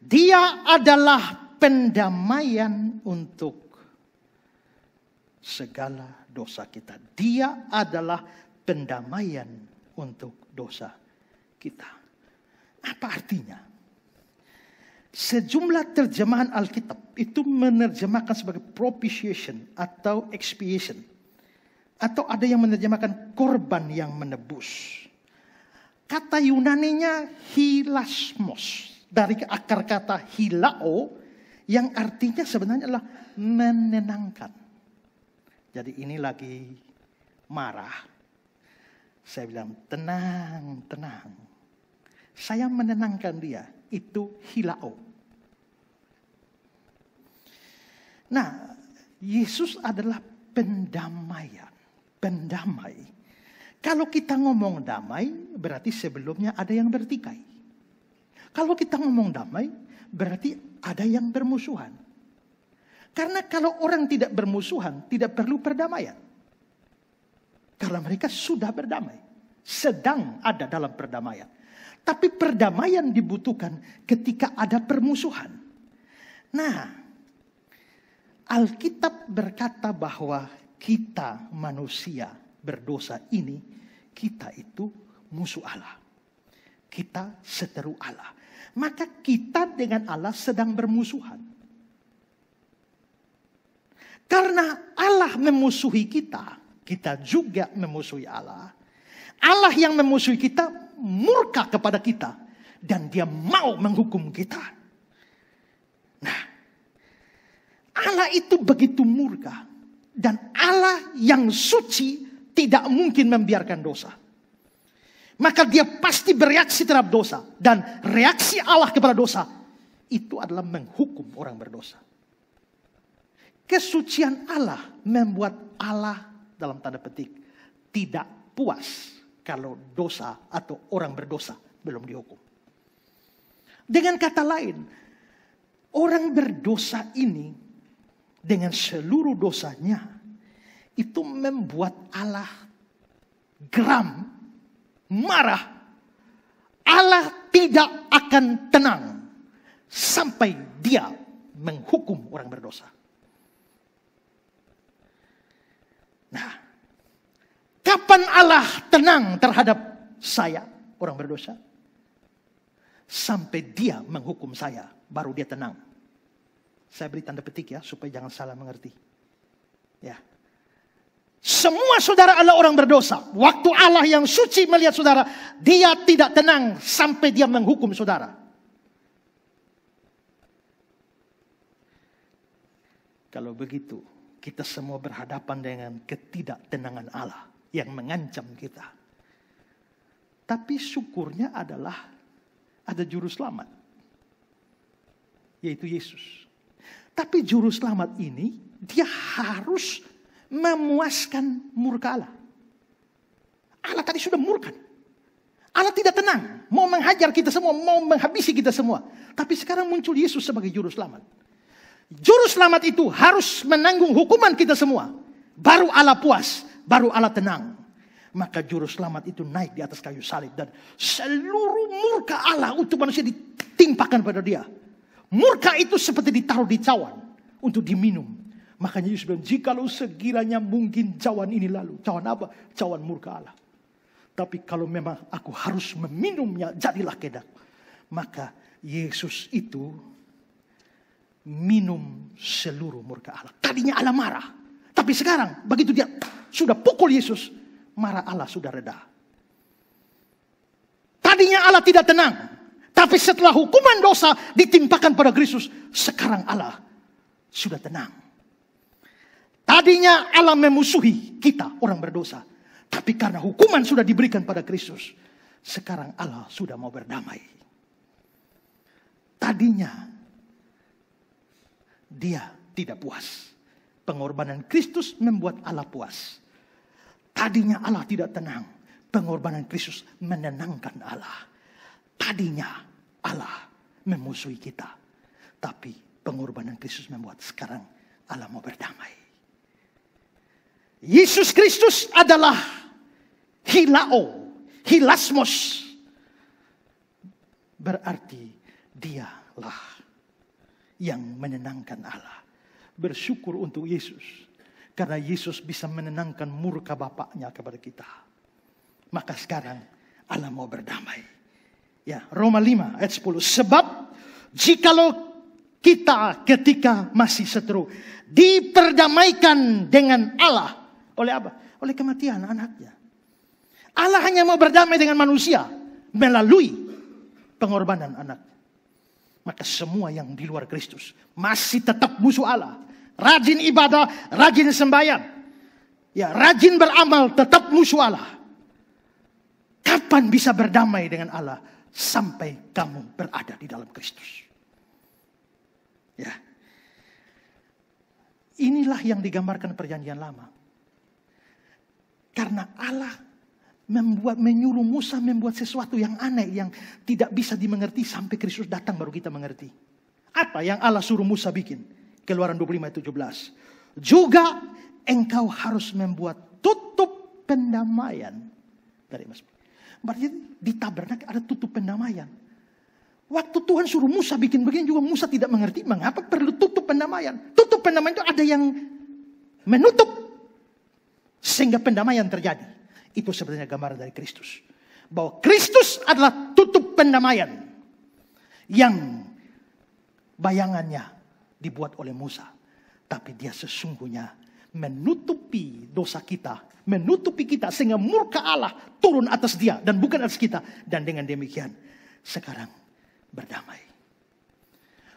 Dia adalah pendamaian untuk segala dosa kita. Dia adalah pendamaian untuk dosa kita. Apa artinya? Sejumlah terjemahan Alkitab itu menerjemahkan sebagai propitiation atau expiation. Atau ada yang menerjemahkan korban yang menebus. Kata Yunaninya hilasmos. Dari akar kata hilao yang artinya sebenarnya adalah menenangkan. Jadi ini lagi marah. Saya bilang tenang, tenang. Saya menenangkan dia. Itu hilao. Nah, Yesus adalah pendamaian. Pendamai. Kalau kita ngomong damai, berarti sebelumnya ada yang bertikai. Kalau kita ngomong damai, berarti ada yang bermusuhan. Karena kalau orang tidak bermusuhan, tidak perlu perdamaian. Karena mereka sudah berdamai. Sedang ada dalam perdamaian. Tapi perdamaian dibutuhkan ketika ada permusuhan. Nah, Alkitab berkata bahwa kita manusia berdosa ini, kita itu musuh Allah. Kita seteru Allah. Maka kita dengan Allah sedang bermusuhan. Karena Allah memusuhi kita, kita juga memusuhi Allah. Allah yang memusuhi kita murka kepada kita. Dan dia mau menghukum kita. Nah, Allah itu begitu murka. Dan Allah yang suci tidak mungkin membiarkan dosa. Maka dia pasti bereaksi terhadap dosa. Dan reaksi Allah kepada dosa itu adalah menghukum orang berdosa. Kesucian Allah membuat Allah dalam tanda petik tidak puas kalau dosa atau orang berdosa belum dihukum. Dengan kata lain, orang berdosa ini dengan seluruh dosanya itu membuat Allah geram, marah. Allah tidak akan tenang sampai dia menghukum orang berdosa. Nah, kapan Allah tenang terhadap saya, orang berdosa? Sampai dia menghukum saya, baru dia tenang. Saya beri tanda petik ya, supaya jangan salah mengerti. Ya. Semua saudara adalah orang berdosa. Waktu Allah yang suci melihat saudara, dia tidak tenang sampai dia menghukum saudara. Kalau begitu, kita semua berhadapan dengan ketidaktenangan Allah yang mengancam kita. Tapi syukurnya adalah ada juru selamat, yaitu Yesus. Tapi juru selamat ini dia harus memuaskan murka Allah. Allah tadi sudah murka. Allah tidak tenang, mau menghajar kita semua, mau menghabisi kita semua. Tapi sekarang muncul Yesus sebagai juru selamat. Juru selamat itu harus menanggung hukuman kita semua. Baru Allah puas, baru Allah tenang. Maka juru selamat itu naik di atas kayu salib. Dan seluruh murka Allah untuk manusia ditimpakan pada dia. Murka itu seperti ditaruh di cawan untuk diminum. Makanya Yesus bilang, jikalau sekiranya mungkin cawan ini lalu. Cawan apa? Cawan murka Allah. Tapi kalau memang aku harus meminumnya, jadilah kedak. Maka Yesus itu minum seluruh murka Allah. Tadinya Allah marah. Tapi sekarang begitu dia sudah pukul Yesus, marah Allah sudah reda. Tadinya Allah tidak tenang. Tapi setelah hukuman dosa ditimpakan pada Kristus, sekarang Allah sudah tenang. Tadinya Allah memusuhi kita orang berdosa. Tapi karena hukuman sudah diberikan pada Kristus, sekarang Allah sudah mau berdamai. Tadinya dia tidak puas. Pengorbanan Kristus membuat Allah puas. Tadinya Allah tidak tenang. Pengorbanan Kristus menenangkan Allah. Tadinya Allah memusuhi kita. Tapi pengorbanan Kristus membuat sekarang Allah mau berdamai. Yesus Kristus adalah hilao, hilasmos. berarti dialah yang menenangkan Allah. Bersyukur untuk Yesus. Karena Yesus bisa menenangkan murka Bapaknya kepada kita. Maka sekarang Allah mau berdamai. Ya, Roma 5 ayat 10. Sebab jikalau kita ketika masih seteru diperdamaikan dengan Allah. Oleh apa? Oleh kematian anaknya. Allah hanya mau berdamai dengan manusia melalui pengorbanan anaknya. Maka semua yang di luar Kristus masih tetap musuh Allah. Rajin ibadah, rajin sembahyang. Ya, rajin beramal, tetap musuh Allah. Kapan bisa berdamai dengan Allah? Sampai kamu berada di dalam Kristus. Ya. Inilah yang digambarkan perjanjian lama. Karena Allah menyuruh Musa membuat sesuatu yang aneh, yang tidak bisa dimengerti sampai Kristus datang baru kita mengerti. Apa yang Allah suruh Musa bikin? Keluaran 25 ayat 17. Juga engkau harus membuat tutup pendamaian. Dari Mas. Berarti di tabernak ada tutup pendamaian. Waktu Tuhan suruh Musa bikin begini juga Musa tidak mengerti mengapa perlu tutup pendamaian. Tutup pendamaian itu ada yang menutup sehingga pendamaian terjadi. Itu sebenarnya gambaran dari Kristus. Bahwa Kristus adalah tutup pendamaian yang bayangannya dibuat oleh Musa. Tapi dia sesungguhnya menutupi dosa kita. Menutupi kita sehingga murka Allah turun atas dia dan bukan atas kita. Dan dengan demikian sekarang berdamai.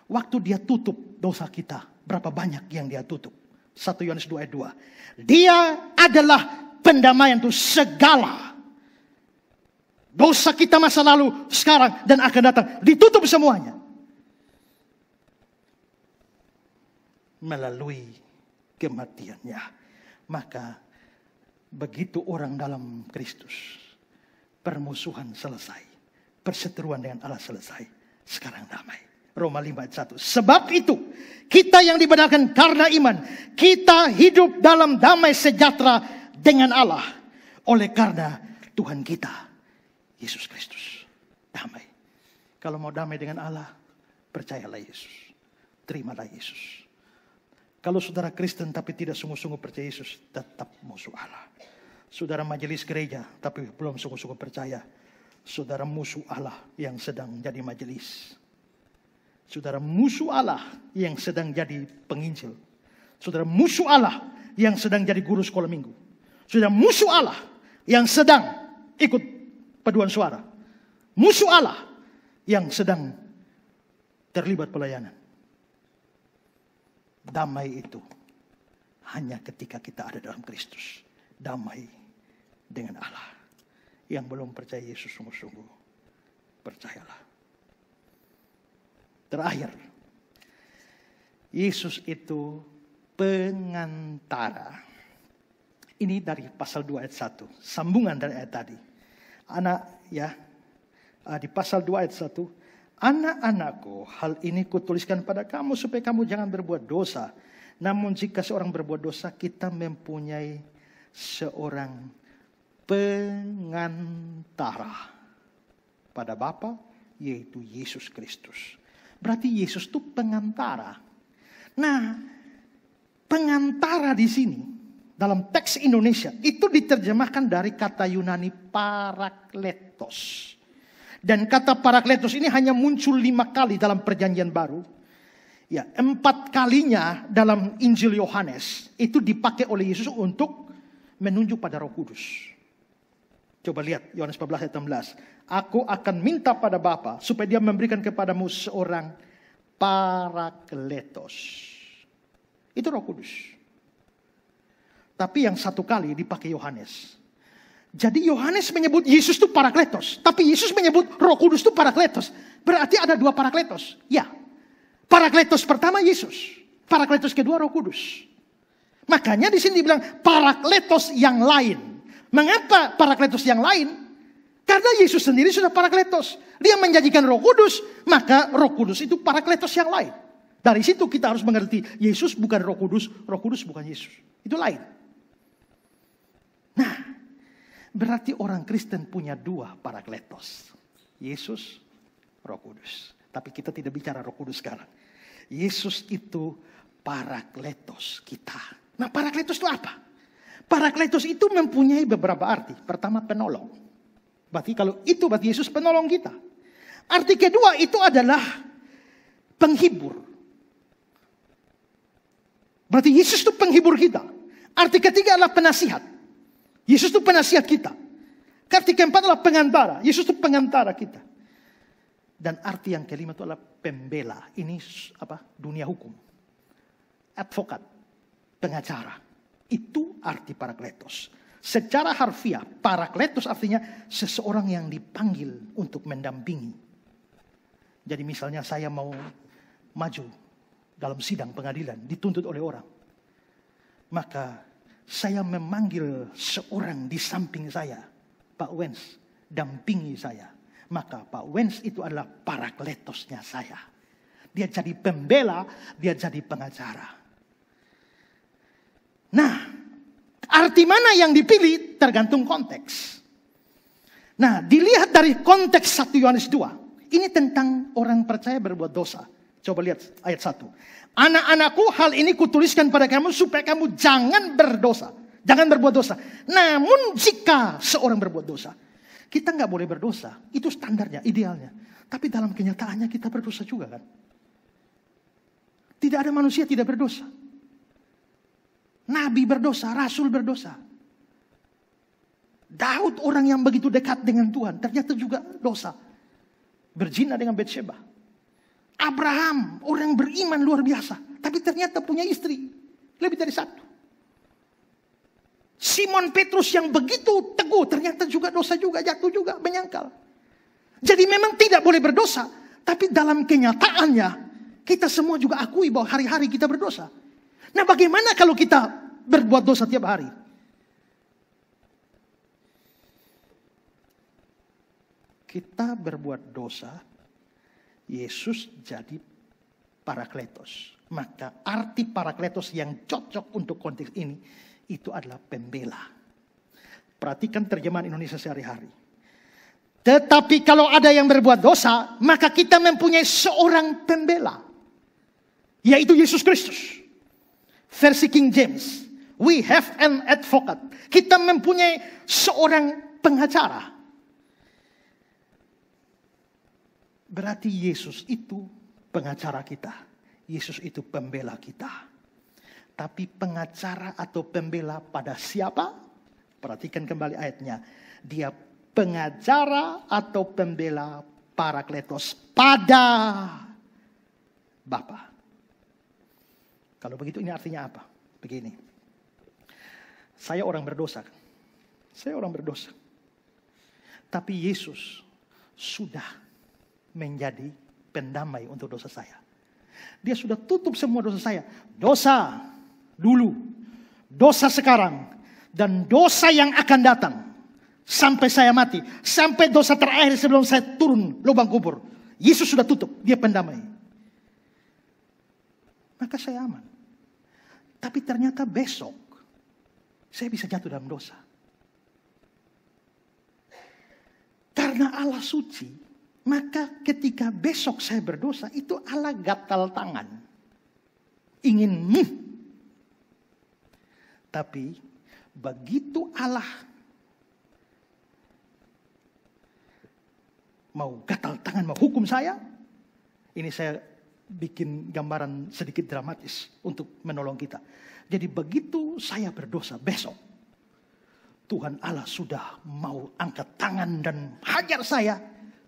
Waktu dia tutup dosa kita, berapa banyak yang dia tutup? 1 Yohanes 2 ayat 2. Dia adalah pendamaian itu segala dosa kita masa lalu, sekarang, dan akan datang. Ditutup semuanya. Melalui kematiannya. Maka begitu orang dalam Kristus, permusuhan selesai. Perseteruan dengan Allah selesai. Sekarang damai. Roma 5 ayat 1. Sebab itu, kita yang dibenarkan karena iman, kita hidup dalam damai sejahtera dengan Allah. Oleh karena Tuhan kita, Yesus Kristus. Damai. Kalau mau damai dengan Allah, percayalah Yesus. Terimalah Yesus. Kalau saudara Kristen tapi tidak sungguh-sungguh percaya Yesus, tetap musuh Allah. Saudara majelis gereja tapi belum sungguh-sungguh percaya, saudara musuh Allah yang sedang jadi majelis. Saudara musuh Allah yang sedang jadi penginjil. Saudara musuh Allah yang sedang jadi guru sekolah minggu. Saudara musuh Allah yang sedang ikut paduan suara. Musuh Allah yang sedang terlibat pelayanan. Damai itu hanya ketika kita ada dalam Kristus. Damai dengan Allah. Yang belum percaya Yesus sungguh-sungguh, percayalah. Terakhir, Yesus itu pengantara. Ini dari pasal 2 ayat 1. Sambungan dari ayat tadi. Di pasal 2 ayat 1. Anak-anakku, hal ini kutuliskan pada kamu supaya kamu jangan berbuat dosa. Namun jika seorang berbuat dosa, kita mempunyai seorang pengantara pada Bapa, yaitu Yesus Kristus. Berarti Yesus itu pengantara. Nah, pengantara di sini dalam teks Indonesia itu diterjemahkan dari kata Yunani parakletos. Dan kata parakletos ini hanya muncul 5 kali dalam perjanjian baru. Ya, 4 kalinya dalam Injil Yohanes itu dipakai oleh Yesus untuk menunjuk pada Roh Kudus. Coba lihat Yohanes 14 ayat 16. Aku akan minta pada Bapa supaya dia memberikan kepadamu seorang parakletos. Itu Roh Kudus. Tapi yang 1 kali dipakai Yohanes. Jadi Yohanes menyebut Yesus itu parakletos. Tapi Yesus menyebut Roh Kudus itu parakletos. Berarti ada 2 parakletos. Ya. Parakletos pertama Yesus. Parakletos kedua Roh Kudus. Makanya di sini dibilang parakletos yang lain. Mengapa parakletos yang lain? Karena Yesus sendiri sudah parakletos. Dia menjanjikan Roh Kudus. Maka Roh Kudus itu parakletos yang lain. Dari situ kita harus mengerti. Yesus bukan Roh Kudus. Roh Kudus bukan Yesus. Itu lain. Nah. Berarti orang Kristen punya 2 parakletos. Yesus Roh Kudus. Tapi kita tidak bicara Roh Kudus sekarang. Yesus itu Parakletos kita. Nah, Parakletos itu apa? Parakletos itu mempunyai beberapa arti. Pertama, penolong. Berarti Yesus penolong kita. Arti kedua itu adalah penghibur. Berarti Yesus itu penghibur kita. Arti ketiga adalah penasihat. Yesus itu penasihat kita. Arti keempat adalah pengantara. Yesus itu pengantara kita. Dan arti yang kelima itu adalah pembela. Ini dunia hukum. Advokat, pengacara. Itu arti Parakletos. Secara harfiah, Parakletos artinya seseorang yang dipanggil untuk mendampingi. Jadi misalnya saya mau maju dalam sidang pengadilan, dituntut oleh orang. Maka saya memanggil seorang di samping saya. Pak Wens, dampingi saya. Maka Pak Wens itu adalah Parakletosnya saya. Dia jadi pembela, dia jadi pengacara. Nah, arti mana yang dipilih tergantung konteks. Nah, dilihat dari konteks 1 Yohanes 2. Ini tentang orang percaya berbuat dosa. Coba lihat ayat 1. Anak-anakku, hal ini kutuliskan pada kamu supaya kamu jangan berdosa. Jangan berbuat dosa. Namun jika seorang berbuat dosa, kita nggak boleh berdosa. Itu standarnya, idealnya. Tapi dalam kenyataannya kita berdosa juga kan. Tidak ada manusia tidak berdosa. Nabi berdosa, Rasul berdosa. Daud orang yang begitu dekat dengan Tuhan, ternyata juga dosa. Berzina dengan Betsheba. Abraham, orang beriman luar biasa. Tapi ternyata punya istri. Lebih dari satu. Simon Petrus yang begitu teguh, ternyata juga dosa juga, jatuh juga, menyangkal. Jadi memang tidak boleh berdosa. Tapi dalam kenyataannya, kita semua juga akui bahwa hari-hari kita berdosa. Nah, bagaimana kalau kita berbuat dosa tiap hari? Kita berbuat dosa, Yesus jadi Parakletos. Maka arti Parakletos yang cocok untuk konteks ini, itu adalah pembela. Perhatikan terjemahan Indonesia sehari-hari. Tetapi kalau ada yang berbuat dosa, maka kita mempunyai seorang pembela. Yaitu Yesus Kristus. Versi King James. We have an advocate. Kita mempunyai seorang pengacara. Berarti Yesus itu pengacara kita. Yesus itu pembela kita. Tapi pengacara atau pembela pada siapa? Perhatikan kembali ayatnya. Dia pengacara atau pembela Parakletos pada Bapa. Kalau begitu ini artinya apa? Begini. Saya orang berdosa. Saya orang berdosa. Tapi Yesus sudah menjadi pendamai untuk dosa saya. Dia sudah tutup semua dosa saya. Dosa dulu, dosa sekarang, dan dosa yang akan datang. Sampai saya mati. Sampai dosa terakhir sebelum saya turun lubang kubur. Yesus sudah tutup. Dia pendamai. Maka saya aman. Tapi ternyata besok saya bisa jatuh dalam dosa. Karena Allah suci, maka ketika besok saya berdosa, itu Allah gatal tangan. Ingin Tapi begitu Allah mau gatal tangan, mau hukum saya, ini saya bikin gambaran sedikit dramatis untuk menolong kita. Jadi begitu saya berdosa besok, Tuhan Allah sudah mau angkat tangan dan hajar saya.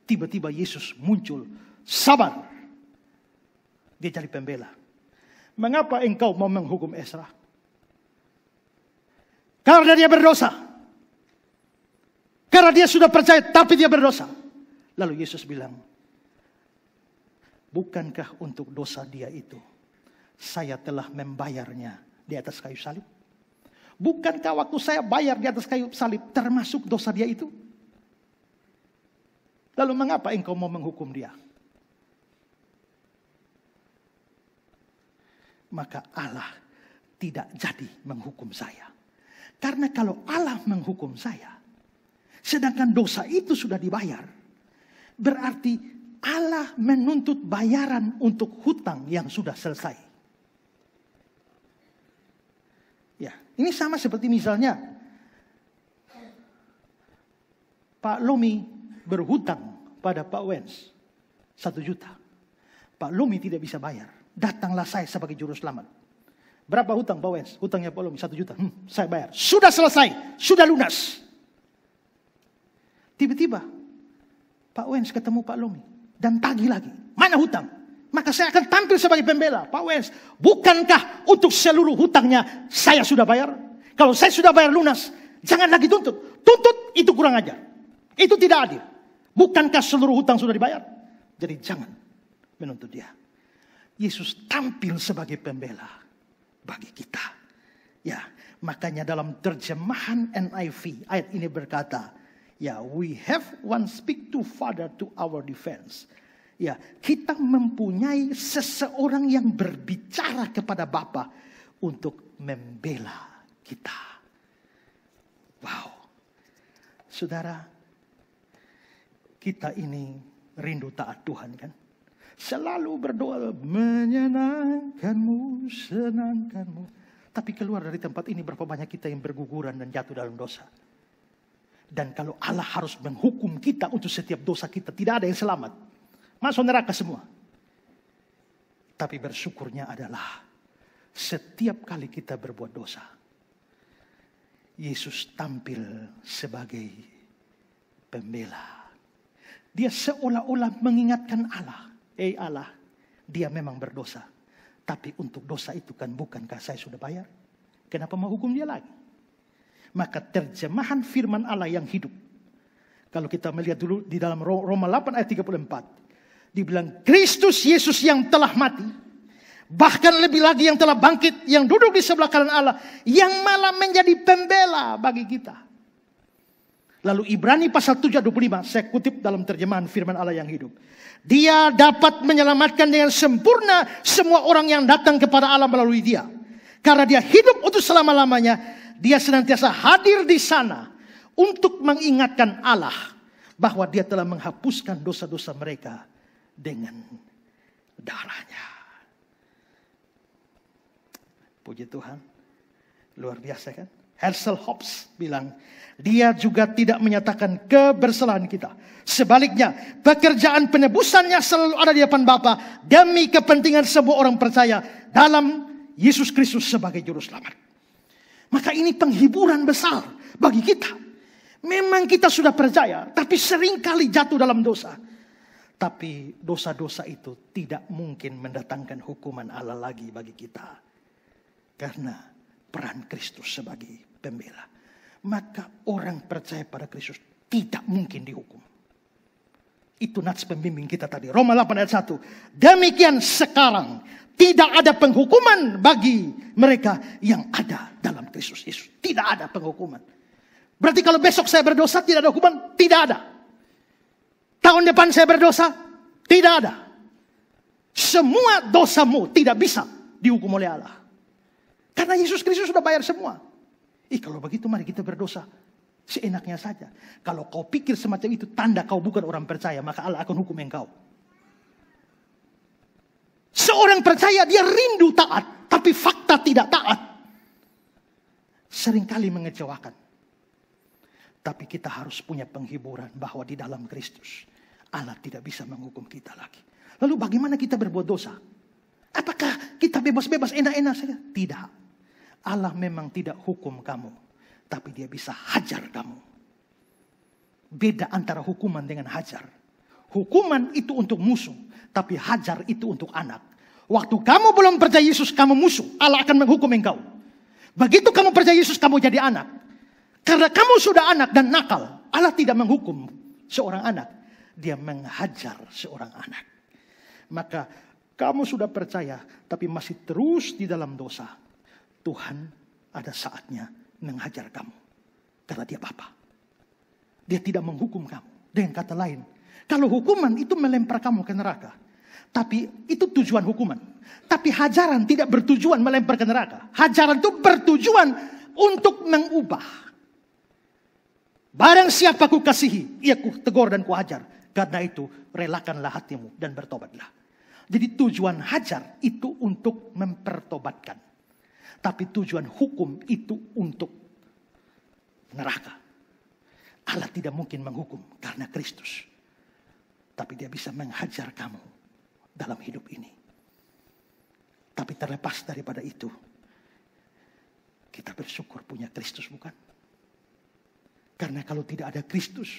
Tiba-tiba Yesus muncul, sabar. Dia jadi pembela. Mengapa engkau mau menghukum Ezra? Karena dia berdosa. Karena dia sudah percaya tapi dia berdosa. Lalu Yesus bilang, bukankah untuk dosa dia itu saya telah membayarnya di atas kayu salib? Bukankah waktu saya bayar di atas kayu salib termasuk dosa dia itu? Lalu mengapa engkau mau menghukum dia? Maka Allah tidak jadi menghukum saya. Karena kalau Allah menghukum saya, sedangkan dosa itu sudah dibayar, berarti Allah menuntut bayaran untuk hutang yang sudah selesai. Ya, ini sama seperti misalnya Pak Lomi berhutang pada Pak Wens 1 juta. Pak Lomi tidak bisa bayar. Datanglah saya sebagai juru selamat. Berapa hutang Pak Wens? Hutangnya Pak Lomi 1 juta. Saya bayar. Sudah selesai. Sudah lunas. Tiba-tiba Pak Wens ketemu Pak Lomi dan tagih lagi. Mana hutang? Maka saya akan tampil sebagai pembela. Pak Wens, bukankah untuk seluruh hutangnya saya sudah bayar? Kalau saya sudah bayar lunas, jangan lagi tuntut. Tuntut itu kurang ajar. Itu tidak adil. Bukankah seluruh hutang sudah dibayar? Jadi jangan menuntut dia. Yesus tampil sebagai pembela bagi kita. Ya, makanya dalam terjemahan NIV ayat ini berkata, ya, we have one speak to Father to our defense. Ya, kita mempunyai seseorang yang berbicara kepada Bapa untuk membela kita. Wow. Saudara, kita ini rindu taat Tuhan kan? Selalu berdoa, menyenangkanmu, senangkanmu. Tapi keluar dari tempat ini berapa banyak kita yang berguguran dan jatuh dalam dosa. Dan kalau Allah harus menghukum kita untuk setiap dosa kita, tidak ada yang selamat. Masuk neraka semua. Tapi bersyukurnya adalah setiap kali kita berbuat dosa, Yesus tampil sebagai pembela. Dia seolah-olah mengingatkan Allah. Allah, dia memang berdosa. Tapi untuk dosa itu kan bukankah saya sudah bayar? Kenapa mau hukum dia lagi? Maka terjemahan firman Allah yang hidup. Kalau kita melihat dulu di dalam Roma 8 ayat 34. Dibilang Kristus Yesus yang telah mati. Bahkan lebih lagi yang telah bangkit. Yang duduk di sebelah kanan Allah. Yang malah menjadi pembela bagi kita. Lalu Ibrani pasal 7:25. Saya kutip dalam terjemahan firman Allah yang hidup. Dia dapat menyelamatkan dengan sempurna semua orang yang datang kepada Allah melalui dia. Karena dia hidup untuk selama-lamanya. Dia senantiasa hadir di sana untuk mengingatkan Allah bahwa dia telah menghapuskan dosa-dosa mereka dengan darahnya. Puji Tuhan. Luar biasa kan? Herschel Hobbes bilang, dia juga tidak menyatakan kebersalahan kita. Sebaliknya, pekerjaan penebusannya selalu ada di depan Bapa demi kepentingan semua orang percaya dalam Yesus Kristus sebagai juru selamat. Maka ini penghiburan besar bagi kita. Memang kita sudah percaya, tapi seringkali jatuh dalam dosa. Tapi dosa-dosa itu tidak mungkin mendatangkan hukuman Allah lagi bagi kita. Karena peran Kristus sebagai pembela. Maka orang percaya pada Kristus tidak mungkin dihukum. Itu nats pembimbing kita tadi. Roma 8 ayat 1. Demikian sekarang tidak ada penghukuman bagi mereka yang ada dalam Kristus Yesus. Tidak ada penghukuman. Berarti kalau besok saya berdosa tidak ada hukuman? Tidak ada. Tahun depan saya berdosa? Tidak ada. Semua dosamu tidak bisa dihukum oleh Allah. Karena Yesus Kristus sudah bayar semua. Kalau begitu mari kita berdosa seenaknya saja. Kalau kau pikir semacam itu tanda kau bukan orang percaya, maka Allah akan hukum engkau. Seorang percaya dia rindu taat, tapi fakta tidak taat. Seringkali mengecewakan. Tapi kita harus punya penghiburan bahwa di dalam Kristus Allah tidak bisa menghukum kita lagi. Lalu bagaimana kita berbuat dosa? Apakah kita bebas-bebas enak-enak saja? Tidak. Allah memang tidak hukum kamu, tapi dia bisa hajar kamu. Beda antara hukuman dengan hajar. Hukuman itu untuk musuh, tapi hajar itu untuk anak. Waktu kamu belum percaya Yesus, kamu musuh. Allah akan menghukum engkau. Begitu kamu percaya Yesus, kamu jadi anak. Karena kamu sudah anak dan nakal, Allah tidak menghukum seorang anak. Dia menghajar seorang anak. Maka kamu sudah percaya, tapi masih terus di dalam dosa. Tuhan ada saatnya menghajar kamu. Karena dia Bapa. Dia tidak menghukum kamu. Dengan kata lain, kalau hukuman itu melempar kamu ke neraka. Tapi itu tujuan hukuman. Tapi hajaran tidak bertujuan melempar ke neraka. Hajaran itu bertujuan untuk mengubah. Barang siapa ku kasihi, ia ku tegur dan ku hajar. Karena itu relakanlah hatimu dan bertobatlah. Jadi tujuan hajar itu untuk mempertobatkan. Tapi tujuan hukum itu untuk neraka. Allah tidak mungkin menghukum karena Kristus. Tapi dia bisa menghajar kamu dalam hidup ini. Tapi terlepas daripada itu, kita bersyukur punya Kristus, bukan? Karena kalau tidak ada Kristus,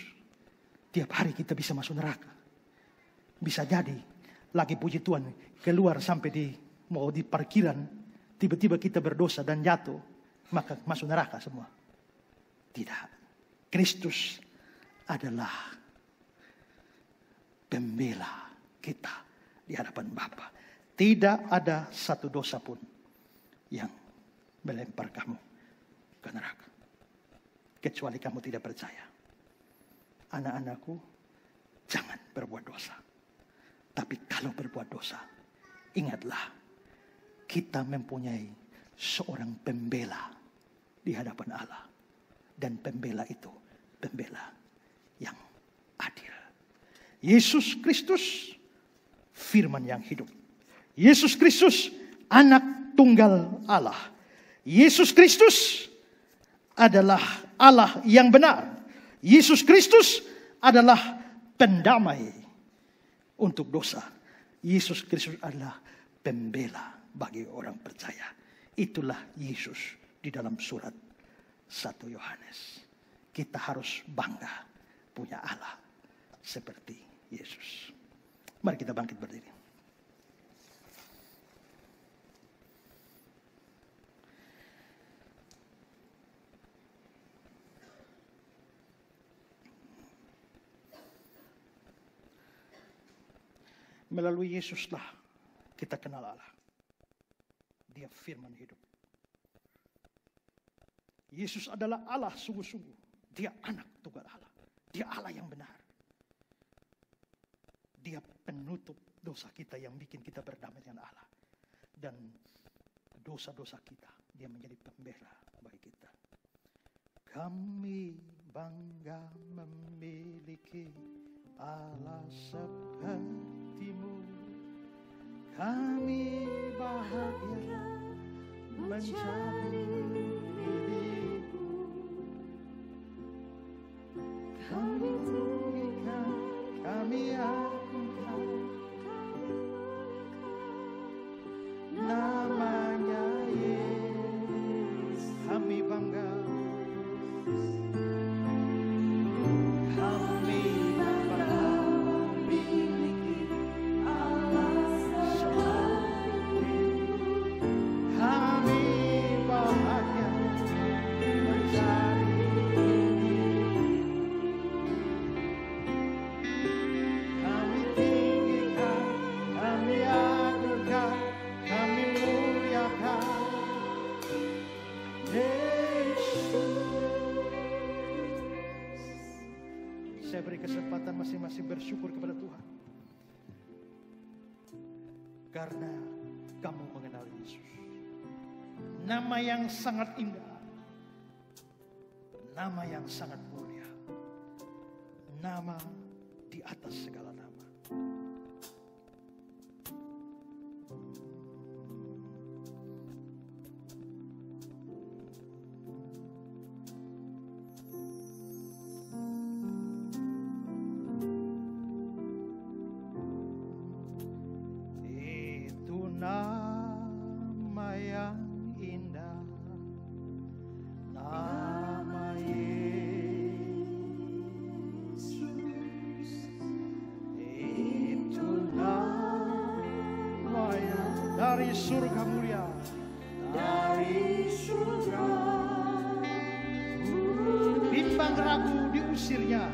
tiap hari kita bisa masuk neraka. Bisa jadi, lagi puji Tuhan, keluar sampai mau di parkiran, tiba-tiba kita berdosa dan jatuh, maka masuk neraka semua. Tidak. Kristus adalah pembela kita di hadapan Bapa. Tidak ada satu dosa pun yang melempar kamu ke neraka. Kecuali kamu tidak percaya. Anak-anakku, jangan berbuat dosa. Tapi kalau berbuat dosa, ingatlah, kita mempunyai seorang pembela di hadapan Allah. Dan pembela itu, pembela yang adil. Yesus Kristus, firman yang hidup. Yesus Kristus, anak tunggal Allah. Yesus Kristus adalah Allah yang benar. Yesus Kristus adalah pendamai untuk dosa. Yesus Kristus adalah pembela bagi orang percaya. Itulah Yesus di dalam surat 1 Yohanes. Kita harus bangga punya Allah seperti Yesus. Mari kita bangkit berdiri. Melalui Yesuslah kita kenal Allah. Dia firman hidup. Yesus adalah Allah sungguh-sungguh. Dia anak tunggal Allah. Dia Allah yang benar. Dia penutup dosa kita yang bikin kita berdamai dengan Allah. Dan dosa-dosa kita, dia menjadi pembela bagi kita. Kami bangga memiliki Allah sepertimu. Kami bahagia mencari dirimu. Kami tinggikan, kami agungkan namanya Yesus. Kami bangga. Kami bangga memiliki Allah seperti. Kami bahagia mencari dirimu. Kami tinggikan, kami agungkan, kami muliakan Yesus. Saya beri kesempatan masing-masing bersyukur kepada Tuhan. Karena kamu mengenal Yesus. Nama yang sangat indah. Nama yang sangat mulia. Nama di atas segala nama. Itu nama yang indah. Nama Yesus. Itu nama yang dari surga mulia. Dari surga bimbang ragu diusirnya.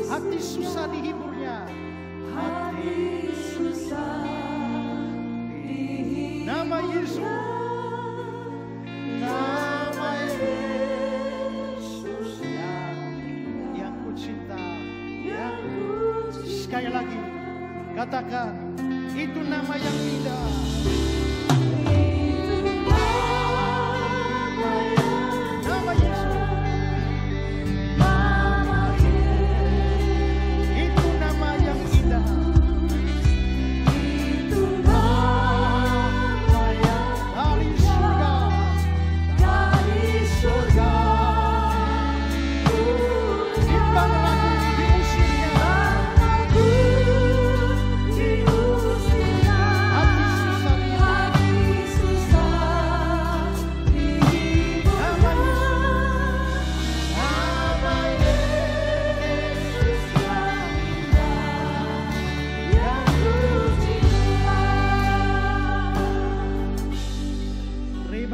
Hati susah dihiburnya. Hati susah dihiburnya. Nama Yesus. Nama Yesus yang ku cinta. Sekali lagi katakan, itu nama yang indah. Nama Yesus.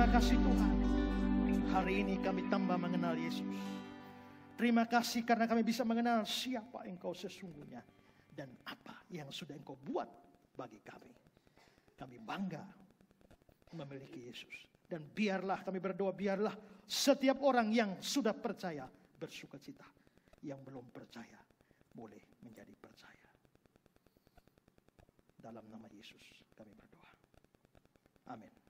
Terima kasih Tuhan. Hari ini kami tambah mengenal Yesus. Terima kasih karena kami bisa mengenal siapa Engkau sesungguhnya dan apa yang sudah Engkau buat bagi kami. Kami bangga memiliki Yesus. Dan biarlah kami berdoa, biarlah setiap orang yang sudah percaya bersukacita. Yang belum percaya boleh menjadi percaya. Dalam nama Yesus kami berdoa. Amin.